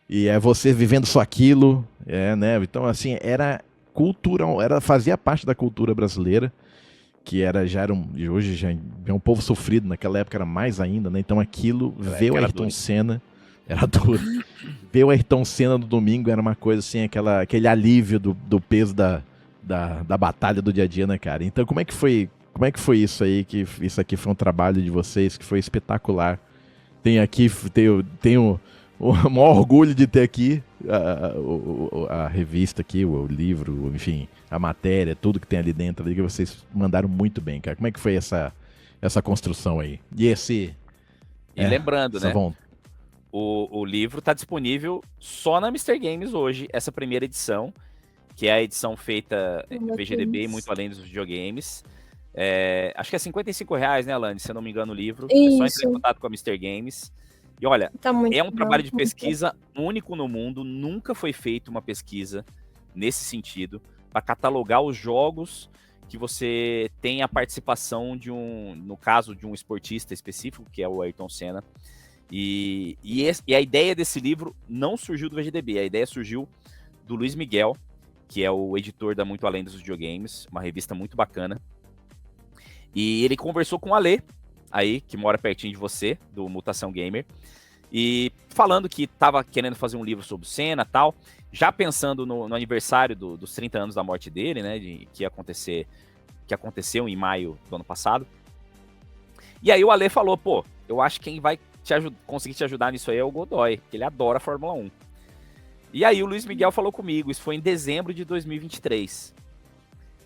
e é você vivendo só aquilo, né? Então, assim, era cultural, fazia parte da cultura brasileira, que hoje já é um povo sofrido, naquela época era mais ainda, né? Então aquilo, ver o Ayrton Senna, era duro. Ver o Ayrton Senna no domingo era uma coisa assim, aquele alívio do peso da batalha do dia a dia, né, cara? Então como é que foi isso aí, que isso aqui foi um trabalho de vocês que foi espetacular. Tenho o maior orgulho de ter aqui a revista aqui, o livro, enfim, a matéria, tudo que tem ali dentro, ali, que vocês mandaram muito bem, cara. Como é que foi essa construção aí? E lembrando, né? O livro está disponível só na Mr. Games hoje, essa primeira edição, que é a edição feita VGDB e muito além dos videogames. Acho que é R$55, né, Alane? Se eu não me engano, o livro. Isso. É só entrar em contato com a Mr. Games. E olha, é um trabalho de pesquisa único no mundo, nunca foi feita uma pesquisa nesse sentido, para catalogar os jogos que você tem a participação no caso de um esportista específico, que é o Ayrton Senna. E a ideia desse livro não surgiu do VGDB, a ideia surgiu do Luiz Miguel, que é o editor da Muito Além dos Videogames, uma revista muito bacana. E ele conversou com o Alê, aí, que mora pertinho de você, do Mutação Gamer, e falando que estava querendo fazer um livro sobre o Senna e tal, já pensando no aniversário dos 30 anos da morte dele, né, que aconteceu em maio do ano passado. E aí o Alê falou, pô, eu acho que quem vai conseguir te ajudar nisso aí é o Godoy, que ele adora a Fórmula 1. E aí o Luiz Miguel falou comigo, isso foi em dezembro de 2023.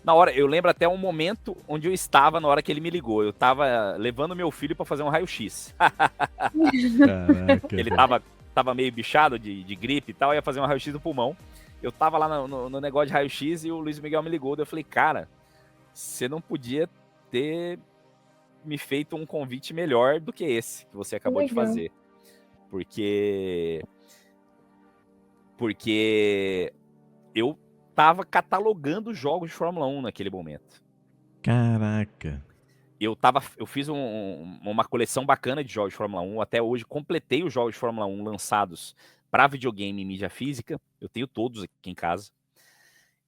Na hora, eu lembro até um momento onde eu estava na hora que ele me ligou. Eu estava levando meu filho para fazer um raio-x. Ele tava meio bichado de gripe e tal, ia fazer um raio-x do pulmão. Eu tava lá no negócio de raio-x e o Luiz Miguel me ligou. Eu falei, cara, você não podia ter me feito um convite melhor do que esse que você acabou de fazer. Porque eu tava catalogando jogos de Fórmula 1 naquele momento. Caraca. Eu fiz uma coleção bacana de jogos de Fórmula 1. Até hoje completei os jogos de Fórmula 1 lançados para videogame e mídia física. Eu tenho todos aqui em casa.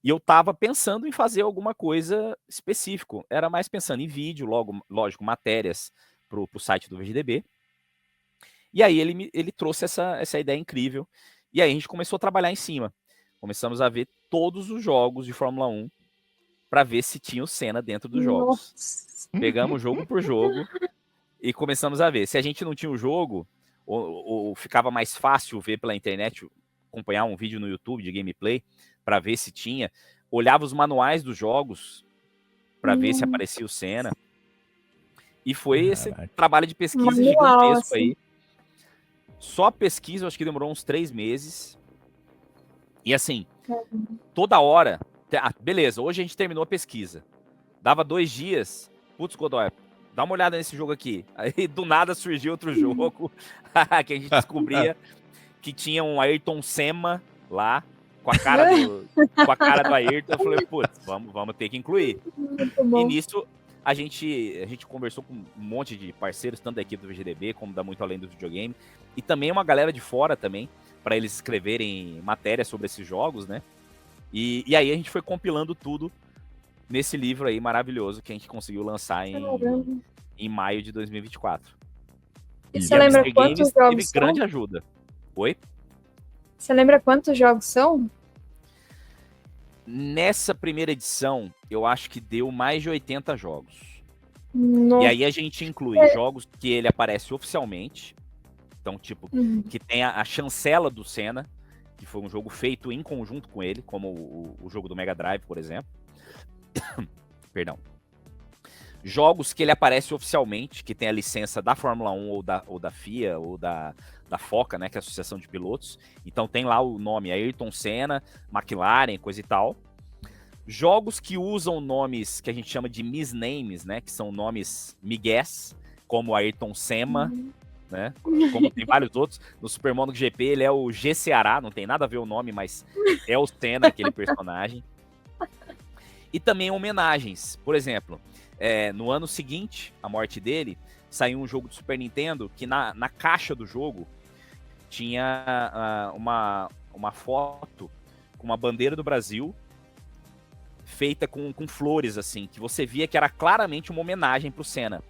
E eu tava pensando em fazer alguma coisa específico. Era mais pensando em vídeo, lógico, matérias pro site do VGDB. E aí ele trouxe essa ideia incrível. E aí a gente começou a trabalhar em cima. Começamos a ver todos os jogos de Fórmula 1 para ver se tinha o Senna dentro dos jogos. Nossa. Pegamos jogo por jogo e começamos a ver. Se a gente não tinha o jogo, ou ficava mais fácil ver pela internet, acompanhar um vídeo no YouTube de gameplay para ver se tinha, olhava os manuais dos jogos para ver se aparecia o Senna. E foi esse trabalho de pesquisa gigantesco assim. aí. Só a pesquisa, eu acho que demorou uns 3 meses. E assim, toda hora... beleza, hoje a gente terminou a pesquisa. Dava 2 dias. Putz, Godoy, dá uma olhada nesse jogo aqui. Aí do nada surgiu outro jogo que a gente descobria que tinha um Ayrton Senna lá com a cara do Ayrton. Eu falei, putz, vamos ter que incluir. E nisso a gente conversou com um monte de parceiros, tanto da equipe do VGDB como da Muito Além do Videogame, e também uma galera de fora também, para eles escreverem matérias sobre esses jogos, né? E aí a gente foi compilando tudo nesse livro aí maravilhoso que a gente conseguiu lançar em maio de 2024. E você lembra quantos jogos teve são? grande ajuda. Oi? Você lembra quantos jogos são? Nessa primeira edição, eu acho que deu mais de 80 jogos. Nossa. E aí a gente inclui jogos que ele aparece oficialmente. Então, tipo, que tem a chancela do Senna, que foi um jogo feito em conjunto com ele, como o jogo do Mega Drive, por exemplo. Perdão. Jogos que ele aparece oficialmente, que tem a licença da Fórmula 1 ou da FIA, ou da FOCA, né, que é a Associação de Pilotos. Então tem lá o nome Ayrton Senna, McLaren, coisa e tal. Jogos que usam nomes que a gente chama de misnames, né, que são nomes migués, como Ayrton Senna, né, como tem vários outros. No Super MotoGP ele é o G Ceará, não tem nada a ver o nome, mas é o Senna, aquele personagem. E também homenagens. Por exemplo, no ano seguinte, a morte dele, saiu um jogo do Super Nintendo que na caixa do jogo tinha uma foto com uma bandeira do Brasil feita com flores, assim, que você via que era claramente uma homenagem pro Senna.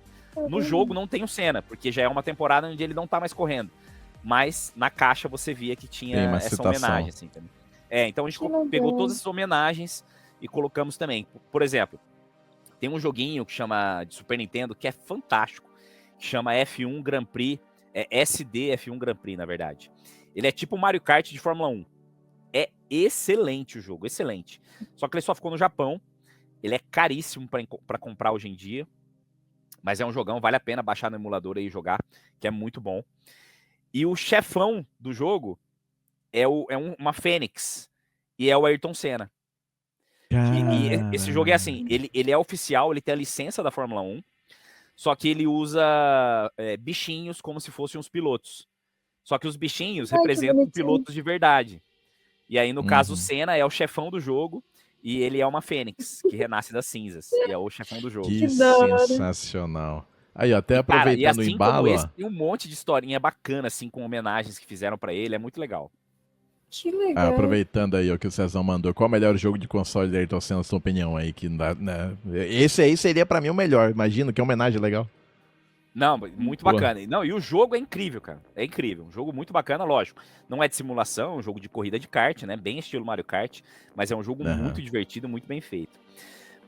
No jogo não tem o Senna, porque já é uma temporada onde ele não tá mais correndo. Mas na caixa você via que tinha essa citação. homenagem, assim, também. Então a gente pegou todas essas homenagens e colocamos também. Por exemplo, tem um joguinho que chama de Super Nintendo que é fantástico, que chama F1 Grand Prix, SD F1 Grand Prix, na verdade. Ele é tipo Mario Kart de Fórmula 1. É excelente o jogo, excelente. Só que ele só ficou no Japão. Ele é caríssimo para comprar hoje em dia. Mas é um jogão, vale a pena baixar no emulador e jogar, que é muito bom. E o chefão do jogo é uma Fênix. E é o Ayrton Senna. E esse jogo é assim, ele é oficial, ele tem a licença da Fórmula 1, só que ele usa bichinhos como se fossem os pilotos. Só que os bichinhos representam pilotos de verdade. E aí, no caso, o Senna é o chefão do jogo e ele é uma Fênix, que renasce das cinzas. E é o chefão do jogo. Que sensacional. Aí, até aproveitando e assim o embalo... como esse, tem um monte de historinha bacana, assim, com homenagens que fizeram pra ele. É muito legal. Que legal. Aproveitando aí o que o Cezão mandou, qual é o melhor jogo de console de Ayrton Senna, na sua opinião aí? Que, né? Esse aí seria pra mim o melhor. Imagina, que homenagem legal. Não, muito bacana. Não, e o jogo é incrível, cara. É incrível. Um jogo muito bacana, lógico. Não é de simulação, é um jogo de corrida de kart, né? Bem estilo Mario Kart, mas é um jogo muito divertido, muito bem feito.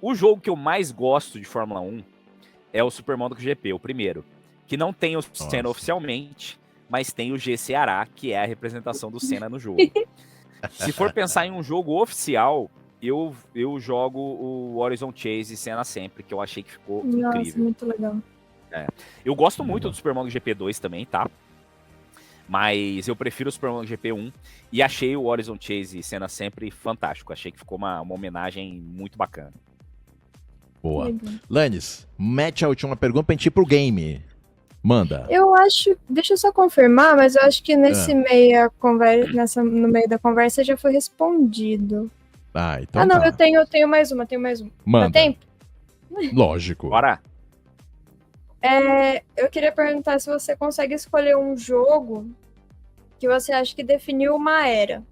O jogo que eu mais gosto de Fórmula 1 é o Super MotoGP, o primeiro. Que não tem o Senna oficialmente, mas tem o G Ceará, que é a representação do Senna no jogo. Se for pensar em um jogo oficial, eu jogo o Horizon Chase Senna sempre, que eu achei que ficou incrível. Muito legal. Eu gosto muito do Super MotoGP 2 também, tá? Mas eu prefiro o Super MotoGP 1 e achei o Horizon Chase Senna sempre fantástico. Achei que ficou uma homenagem muito bacana. Boa. Legal. Lannis, mete a última pergunta pra gente ir pro game. Manda. Eu acho, deixa eu só confirmar, mas eu acho que nesse meio no meio da conversa já foi respondido. Então não, eu tenho mais uma, Manda. Dá tempo? Lógico. Bora. Eu queria perguntar se você consegue escolher um jogo que você acha que definiu uma era.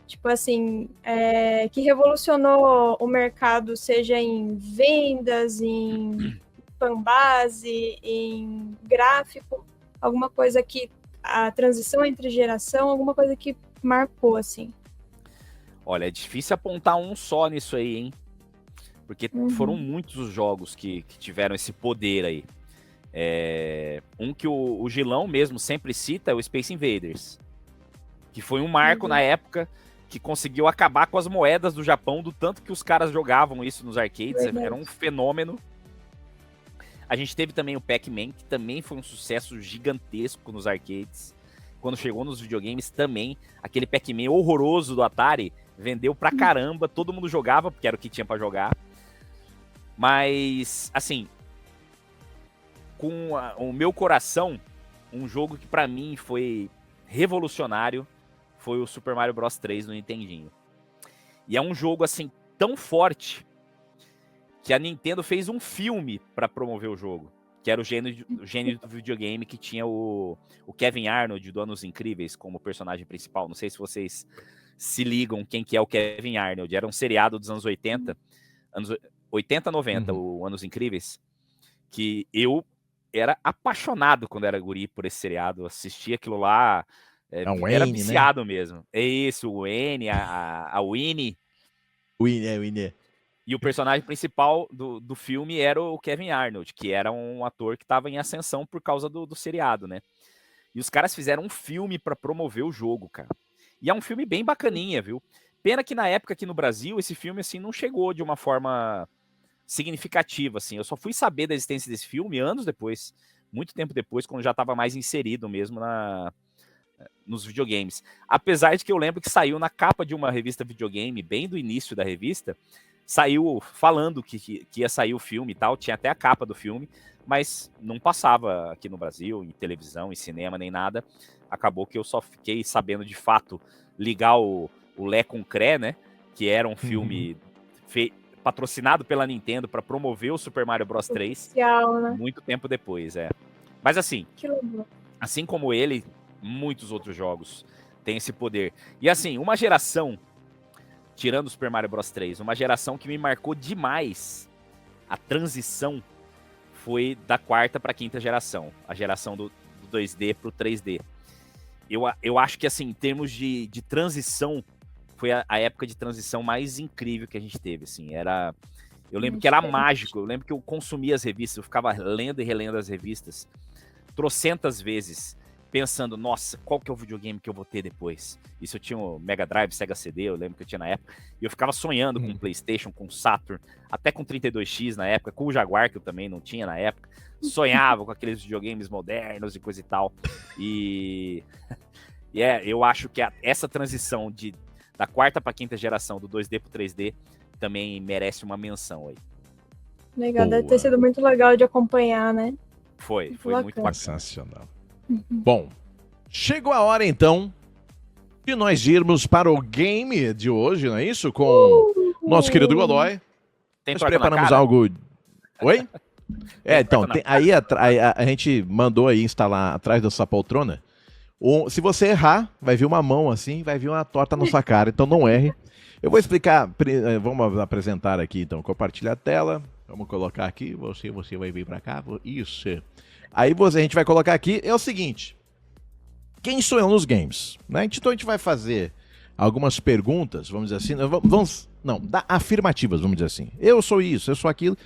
tipo assim, que revolucionou o mercado, seja em vendas, em fanbase, em gráfico, alguma coisa que a transição entre geração, alguma coisa que marcou, assim. Olha, é difícil apontar um só nisso aí, hein? Porque foram muitos os jogos que tiveram esse poder aí. Um que o Gilão mesmo sempre cita é o Space Invaders, que foi um marco na época que conseguiu acabar com as moedas do Japão, do tanto que os caras jogavam isso nos arcades. Verdade. Era um fenômeno. A gente teve também o Pac-Man, que também foi um sucesso gigantesco nos arcades. Quando chegou nos videogames também, aquele Pac-Man horroroso do Atari vendeu pra caramba, todo mundo jogava, porque era o que tinha pra jogar. Mas, assim, com o meu coração, um jogo que pra mim foi revolucionário foi o Super Mario Bros 3 no Nintendinho. E é um jogo, assim, tão forte que a Nintendo fez um filme pra promover o jogo, que era o gênio do videogame, que tinha o Kevin Arnold do Anos Incríveis como personagem principal. Não sei se vocês se ligam quem que é o Kevin Arnold. Era um seriado dos anos 80, anos 80, 90, o Anos Incríveis, que eu era apaixonado quando era guri por esse seriado, assistia aquilo lá, era viciado, né? Mesmo. É isso, o N, a Winnie. Winnie. E o personagem principal do filme era o Kevin Arnold, que era um ator que estava em ascensão por causa do seriado, né? E os caras fizeram um filme para promover o jogo, cara. E é um filme bem bacaninha, viu? Pena que na época aqui no Brasil, esse filme, assim, não chegou de uma forma significativa, assim. Eu só fui saber da existência desse filme anos depois, muito tempo depois, quando já estava mais inserido mesmo nos videogames. Apesar de que eu lembro que saiu na capa de uma revista videogame, bem do início da revista, saiu falando que ia sair o filme e tal, tinha até a capa do filme, mas não passava aqui no Brasil, em televisão, em cinema, nem nada. Acabou que eu só fiquei sabendo de fato ligar o Lé com Cré, né? Que era um filme patrocinado pela Nintendo para promover o Super Mario Bros 3 oficial, né? Muito tempo depois, Mas assim, assim como ele, muitos outros jogos têm esse poder. E assim, uma geração, tirando o Super Mario Bros 3, uma geração que me marcou demais a transição foi da 4ª para a 5ª geração, a geração do 2D pro 3D. Eu acho que, assim, em termos de transição, foi a época de transição mais incrível que a gente teve, assim, eu lembro que era mágico, eu lembro que eu consumia as revistas, eu ficava lendo e relendo as revistas trocentas vezes, pensando, nossa, qual que é o videogame que eu vou ter depois? Isso eu tinha o Mega Drive, Sega CD, eu lembro que eu tinha na época, e eu ficava sonhando com o PlayStation, com o Saturn, até com o 32X na época, com o Jaguar, que eu também não tinha na época, sonhava com aqueles videogames modernos e coisa e tal, e eu acho que essa transição da 4ª para a 5ª geração, do 2D pro 3D, também merece uma menção aí. Legal, deve ter sido muito legal de acompanhar, né? Foi muito bacana. Sensacional. Bom, chegou a hora então de nós irmos para o game de hoje, não é isso? Com o nosso querido Godoy. Nós preparamos algo... Oi? Então, aí a gente mandou aí instalar atrás dessa poltrona. Se você errar, vai vir uma mão assim, vai vir uma torta na sua cara, então não erre. Eu vou explicar, vamos apresentar aqui então, compartilhar a tela, vamos colocar aqui, você vai vir para cá, isso. Aí a gente vai colocar aqui, é o seguinte, quem sou eu nos games? Né? Então a gente vai fazer algumas perguntas, vamos dizer assim, afirmativas, vamos dizer assim. Eu sou isso, eu sou aquilo,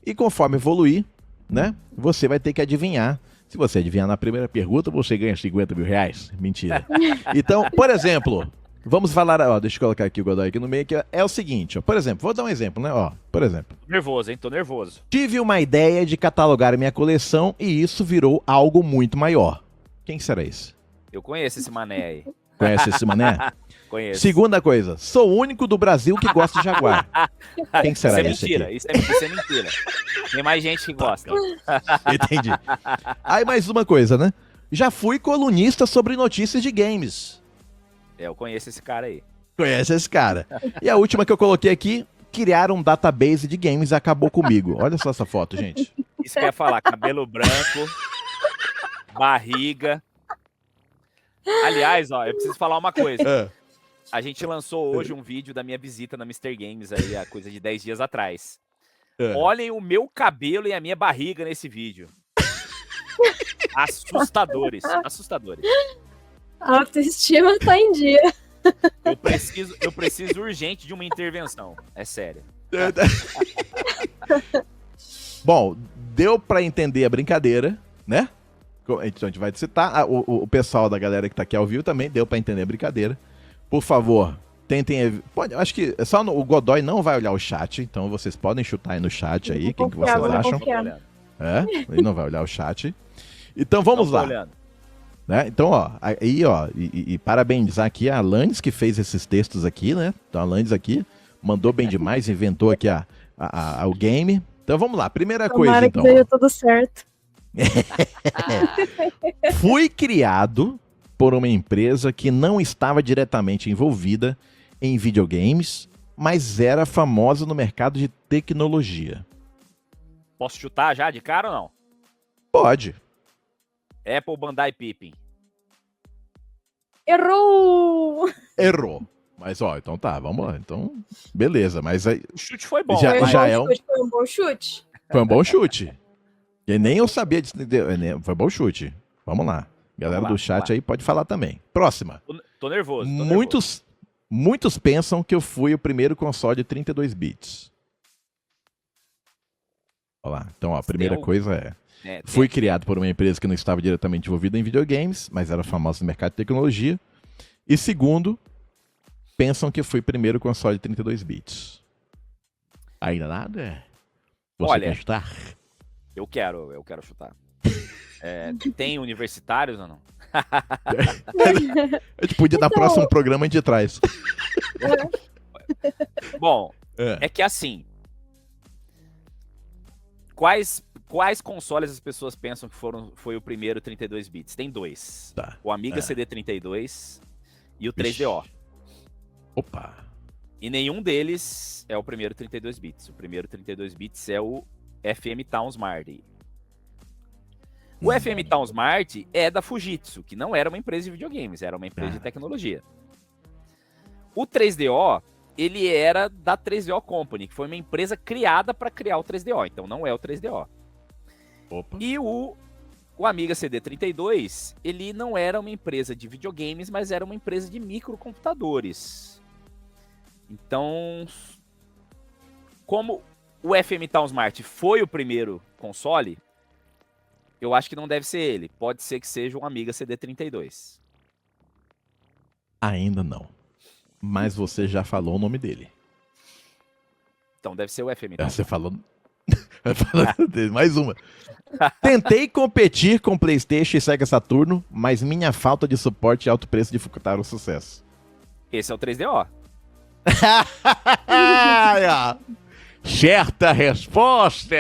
e conforme evoluir, né, você vai ter que adivinhar. Se você adivinhar na primeira pergunta, você ganha 50 mil reais. Mentira. Então, por exemplo, vamos falar... deixa eu colocar aqui o Godoy aqui no meio, que é o seguinte. Por exemplo, vou dar um exemplo, né? Por exemplo. Nervoso, hein? Tô nervoso. Tive uma ideia de catalogar minha coleção e isso virou algo muito maior. Quem será esse? Eu conheço esse mané aí. Conhece esse mané? Conheço. Segunda coisa, sou o único do Brasil que gosta de Jaguar. Quem será esse mentira, aqui? Isso é mentira. Tem mais gente que gosta. Entendi. Aí mais uma coisa, né? Já fui colunista sobre notícias de games. Eu conheço esse cara aí. Conhece esse cara. E a última que eu coloquei aqui, criar um database de games acabou comigo. Olha só essa foto, gente. Isso que eu ia falar, cabelo branco, barriga. Aliás, eu preciso falar uma coisa. A gente lançou hoje um vídeo da minha visita na Mr. Games aí, há coisa de 10 dias atrás. Olhem o meu cabelo e a minha barriga nesse vídeo. Assustadores. A autoestima tá em dia. Eu preciso urgente de uma intervenção. É sério. Bom, deu pra entender a brincadeira, né? Então a gente vai citar. O pessoal da galera que tá aqui ao vivo também deu pra entender a brincadeira. Por favor, tentem. Acho que só o Godoy não vai olhar o chat, então vocês podem chutar aí no chat aí, quem que vocês acham. Ele não vai olhar o chat. Então vamos lá. Né? Então, e parabenizar aqui a Alanis que fez esses textos aqui, né? Então a Alanis aqui mandou bem demais, inventou aqui o game. Então vamos lá, primeira coisa então. Tomara que dê tudo certo. Fui criado por uma empresa que não estava diretamente envolvida em videogames, mas era famosa no mercado de tecnologia. Posso chutar já de cara ou não? Pode. Apple, Bandai, Pippin. Errou! Mas então tá, vamos lá. Então, beleza, mas aí o chute foi bom. Foi um bom chute. Foi um bom chute. E nem eu sabia disso. Foi um bom chute. Vamos lá. Galera do chat aí pode falar também. Próxima. Tô nervoso. Muitos pensam que eu fui o primeiro console de 32 bits. Olha lá. Então, a primeira coisa fui criado por uma empresa que não estava diretamente envolvida em videogames, mas era famosa no mercado de tecnologia. E segundo, pensam que fui o primeiro console de 32 bits. Ainda nada? Você quer chutar? Eu quero chutar. Tem universitários ou não? A gente podia dar próximo programa de trás. Bom, é que assim, quais consoles as pessoas pensam que foi o primeiro 32 bits? Tem dois. Tá. O Amiga CD32 e o 3DO. Opa! E nenhum deles é o primeiro 32 bits. O primeiro 32 bits é o FM Town Smart. O FM Town Smart é da Fujitsu, que não era uma empresa de videogames, era uma empresa de tecnologia. O 3DO, ele era da 3DO Company, que foi uma empresa criada para criar o 3DO, então não é o 3DO. Opa. E o Amiga CD32, ele não era uma empresa de videogames, mas era uma empresa de microcomputadores. Então, como o FM Town Smart foi o primeiro console, eu acho que não deve ser ele. Pode ser que seja um Amiga CD32. Ainda não. Mas você já falou o nome dele. Então deve ser o FM Town. Você falou... Mais uma. Tentei competir com PlayStation e Sega Saturno, mas minha falta de suporte e alto preço dificultaram o sucesso. Esse é o 3DO. Certa resposta!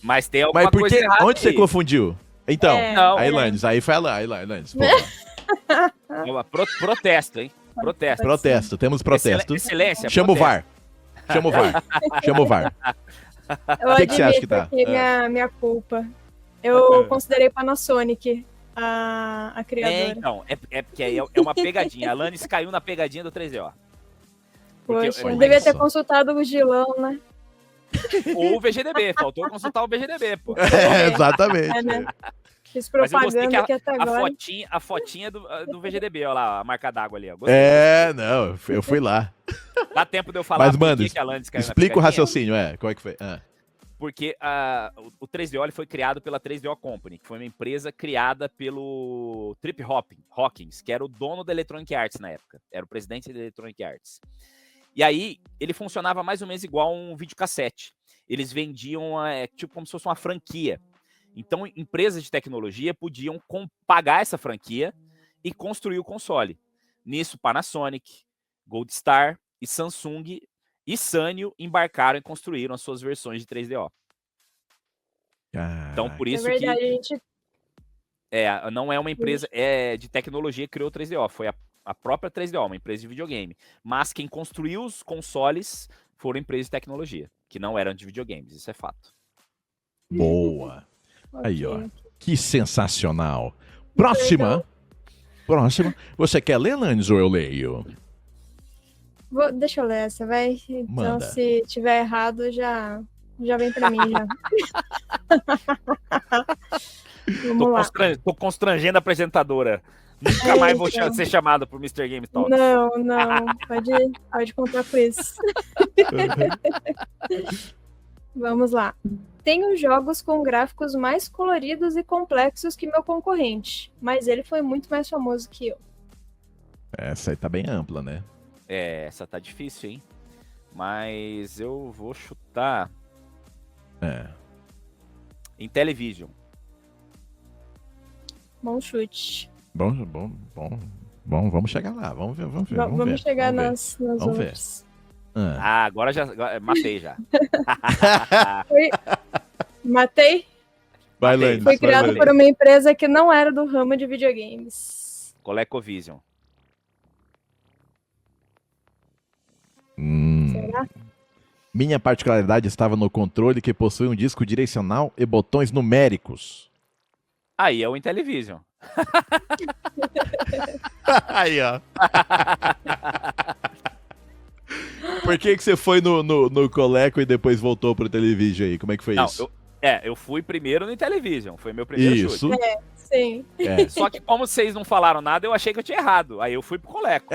Mas tem alguma coisa errada. Onde você confundiu? Então, a Ilanes, aí foi a Ilanes. Protesto, hein? Protesto, temos protesto. Excelência. Chama o VAR. O que você acha que tá? Minha culpa. Eu considerei Panasonic a criadora. Então, porque aí é uma pegadinha. A Alanis caiu na pegadinha do 3DO. Poxa, eu devia ter consultado o Gilão, né? Ou o VGDB, faltou consultar o VGDB, pô. Exatamente. Né? Fiz propaganda aqui até agora. A fotinha do VGDB, olha lá, a marca d'água ali. Ó. Não, eu fui lá. Dá tempo de eu falar. Mas, mano, que a Alanis caiu explica o raciocínio, como é que foi? Porque o 3DO ele foi criado pela 3DO Company, que foi uma empresa criada pelo Trip Hawkins, que era o dono da Electronic Arts na época. Era o presidente da Electronic Arts. E aí, ele funcionava mais ou menos igual um videocassete. Eles vendiam tipo como se fosse uma franquia. Então, empresas de tecnologia podiam pagar essa franquia e construir o console. Nisso, Panasonic, Gold Star e Samsung e Sanyo embarcaram e construíram as suas versões de 3DO. Então, por isso verdade, que... não é uma empresa de tecnologia que criou o 3DO. Foi a própria 3DO, uma empresa de videogame. Mas quem construiu os consoles foram empresas de tecnologia, que não eram de videogames, isso é fato. Boa. Aí, ó. Que sensacional. Próxima. Próximo. Você quer ler, Alanis, ou eu leio? Deixa eu ler essa, vai. Então, Manda. se tiver errado, já vem pra mim, já. Vamos lá. Tô constrangendo a apresentadora. Nunca mais vou ser chamado pro Mr. Game Talk. Não. Pode contar com isso. Vamos lá. Tenho jogos com gráficos mais coloridos e complexos que meu concorrente, mas ele foi muito mais famoso que eu. Essa aí tá bem ampla, né? Essa tá difícil, hein? Mas eu vou chutar Intellivision. Bom chute. Bom, vamos chegar lá. Vamos ver. Vamos chegar nas outras. Agora matei já. Matei? Vai, Alanis. Foi criado por uma empresa que não era do ramo de videogames. ColecoVision. Será? Minha particularidade estava no controle que possui um disco direcional e botões numéricos. Aí é o Intellivision. Aí, ó. Por que você foi no Coleco e depois voltou pro Intellivision aí? Como é que foi isso? Eu fui primeiro no Intellivision. Foi meu primeiro chute. Sim. Só que como vocês não falaram nada, eu achei que eu tinha errado. Aí eu fui pro Coleco.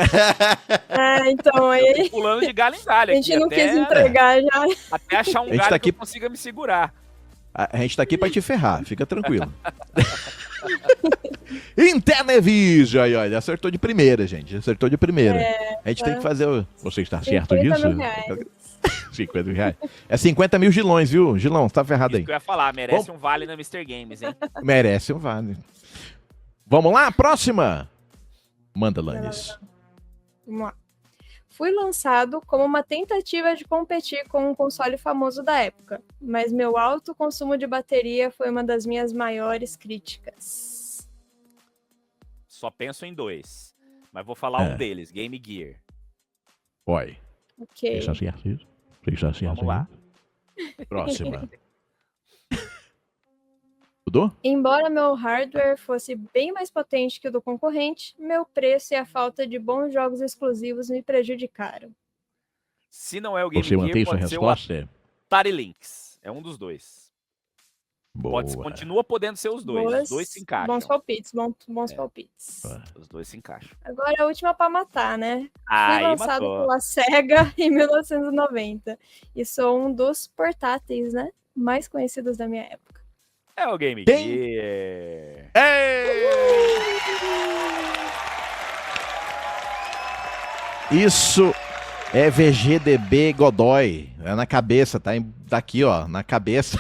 Então aí... Eu tô pulando de galho em galho. A gente não quis entregar já. Até achar um galho que eu consiga me segurar. A gente tá aqui pra te ferrar, fica tranquilo. Intellivision, aí, olha, acertou de primeira, gente. Acertou de primeira. A gente tem que fazer o... Você está certo disso? 50 reais. É 50 mil gilões, viu? Gilão, você tá ferrado aí. Isso que eu ia falar, merece um vale na Mr. Games, hein? Merece um vale. Vamos lá, próxima. Manda, Alanis. Vamos lá. Fui lançado como uma tentativa de competir com um console famoso da época, mas meu alto consumo de bateria foi uma das minhas maiores críticas. Só penso em 2, mas vou falar um deles, Game Gear. Oi. Ok. Vamos lá. Próxima. Mudou? Embora meu hardware fosse bem mais potente que o do concorrente, meu preço e a falta de bons jogos exclusivos me prejudicaram. Se não é o Game Você Gear, mantém sua pode ser resposta? o Atari Lynx. É um dos dois. Boa. Continua podendo ser os dois. Os dois se encaixam. Bons palpites, bons palpites. Os dois se encaixam. Agora a última pra matar, né? Aí Fui lançado pela Sega em 1990. E sou um dos portáteis, né? Mais conhecidos da minha época. É o Game Gear. Isso é VGDB Godoy. É na cabeça, tá aqui, ó, na cabeça.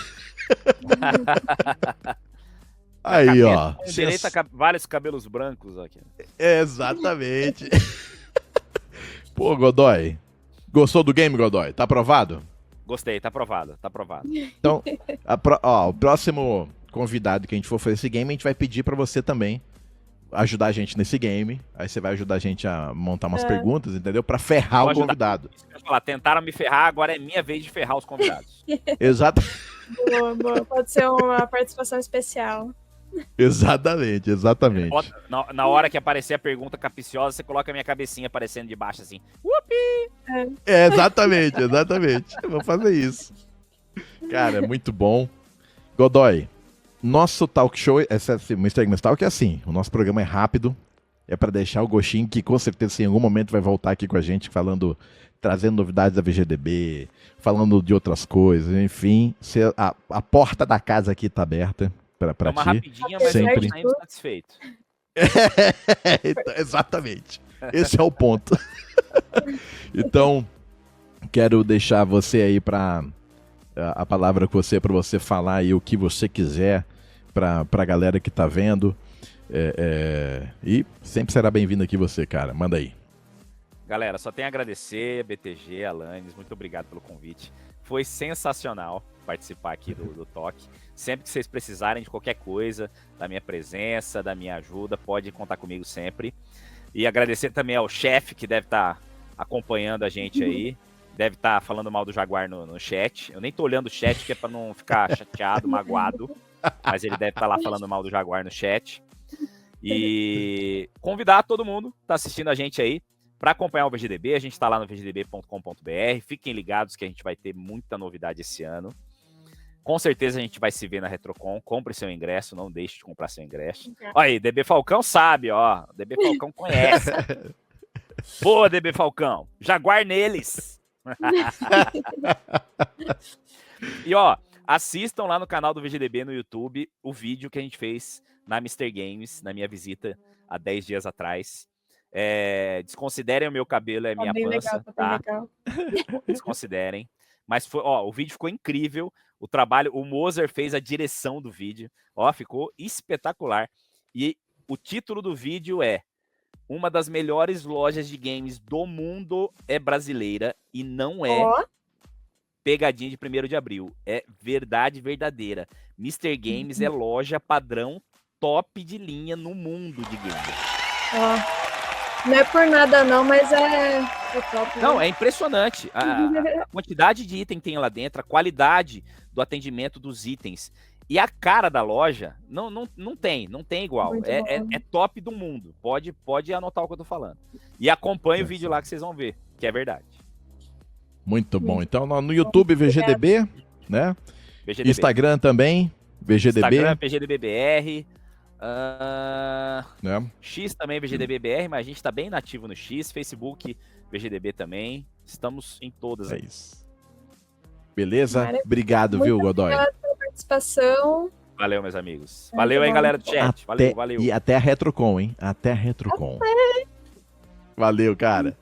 Aí, ó. Com direito a vários cabelos brancos aqui. Exatamente. Pô, Godoy. Gostou do game, Godoy? Tá aprovado? Gostei, tá aprovado. Então, o próximo convidado que a gente for fazer esse game, a gente vai pedir pra você também ajudar a gente nesse game. Aí você vai ajudar a gente a montar umas perguntas, entendeu? Pra ferrar o convidado. Isso que eu ia falar, tentaram me ferrar, agora é minha vez de ferrar os convidados. Exato. Boa. Pode ser uma participação especial. Exatamente. Na hora que aparecer a pergunta capiciosa, você coloca a minha cabecinha aparecendo de baixo assim. Upi! Exatamente. Eu vou fazer isso. Cara, muito bom. Godoy, nosso talk show, esse Mr. Games Talk é assim, o nosso programa é rápido, é pra deixar o gostinho que com certeza em algum momento vai voltar aqui com a gente trazendo novidades da VGDB, falando de outras coisas, enfim, a porta da casa aqui tá aberta. Pra uma ti. Rapidinha, mas sempre. eu tô saindo satisfeito. Exatamente. Esse é o ponto. Então, quero deixar você aí a palavra com você, para você falar aí o que você quiser pra galera que tá vendo. E sempre será bem-vindo aqui você, cara. Manda aí. Galera, só tenho a agradecer a BTG, a Alanis, muito obrigado pelo convite. Foi sensacional participar aqui do Talk. Sempre que vocês precisarem de qualquer coisa, da minha presença, da minha ajuda, pode contar comigo sempre. E agradecer também ao chefe que deve estar acompanhando a gente aí. Deve estar falando mal do Jaguar no chat. Eu nem tô olhando o chat, que é para não ficar chateado, magoado. Mas ele deve estar lá falando mal do Jaguar no chat. E convidar todo mundo que tá assistindo a gente aí para acompanhar o VGDB. A gente está lá no vgdb.com.br. Fiquem ligados que a gente vai ter muita novidade esse ano. Com certeza a gente vai se ver na Retrocon. Compre seu ingresso, não deixe de comprar seu ingresso. Olha aí, DB Falcão sabe, ó. DB Falcão conhece. Boa, DB Falcão. Jaguar neles. E ó, assistam lá no canal do VGDB no YouTube o vídeo que a gente fez na Mr. Games, na minha visita há 10 dias atrás. Desconsiderem o meu cabelo e a minha pança, legal, tá? legal. Desconsiderem. Mas foi, ó, o vídeo ficou incrível. O trabalho, o Moser fez a direção do vídeo. Ó, ficou espetacular. E o título do vídeo é: uma das melhores lojas de games do mundo é brasileira e não é pegadinha de 1º de abril. É verdade verdadeira. Mr. Games é loja padrão top de linha no mundo de games. Não é por nada não, mas é top. Né? Não, é impressionante. A quantidade de item que tem lá dentro, a qualidade do atendimento dos itens e a cara da loja, não tem igual. É top do mundo. Pode anotar o que eu tô falando. E acompanhe o vídeo lá que vocês vão ver, que é verdade. Muito bom. Então, no YouTube, VGDB, né? VGDB. Instagram também, VGDB. Instagram, VGDBBR. X também, VGDBBR, mas a gente tá bem nativo no X. Facebook, VGDB também. Estamos em todas. É isso. Beleza? Obrigado, viu, Godoy? Obrigado pela participação. Valeu, meus amigos. Valeu aí, galera do chat. Valeu. E até a Retrocon, hein? Até a Retrocon. Valeu, cara.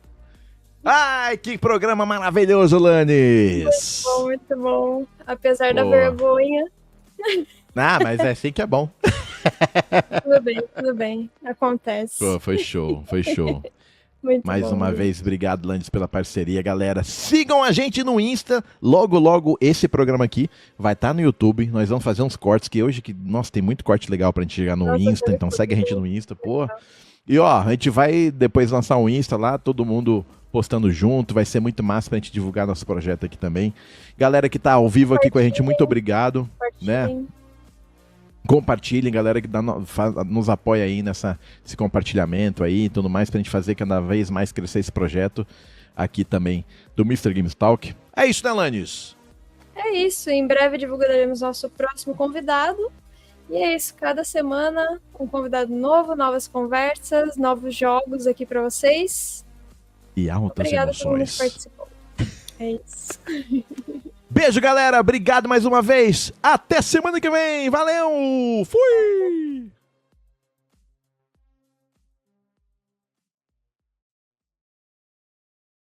Ai, que programa maravilhoso, Lanes! Muito bom. Apesar da vergonha. Ah, mas é assim que é bom. Tudo bem. Acontece. Pô, foi show. Mais bom, uma vez, obrigado, Landes, pela parceria, galera. Sigam a gente no Insta. Logo, esse programa aqui vai estar no YouTube. Nós vamos fazer uns cortes que hoje, nossa, tem muito corte legal pra gente chegar no Insta, então segue a gente no Insta, pô. E ó, a gente vai depois lançar um Insta lá, todo mundo postando junto, vai ser muito massa pra gente divulgar nosso projeto aqui também. Galera que tá ao vivo aqui com a gente, muito obrigado, né? Compartilhem, galera que nos apoia aí nesse compartilhamento aí e tudo mais, pra gente fazer cada vez mais crescer esse projeto aqui também do Mr. Games Talk. É isso, né, Lanes? É isso, em breve divulgaremos nosso próximo convidado. E é isso, cada semana um convidado novo, novas conversas, novos jogos aqui pra vocês. E altas Obrigada emoções. por todo mundo que participou. É isso. Beijo, galera. Obrigado mais uma vez. Até semana que vem. Valeu. Fui.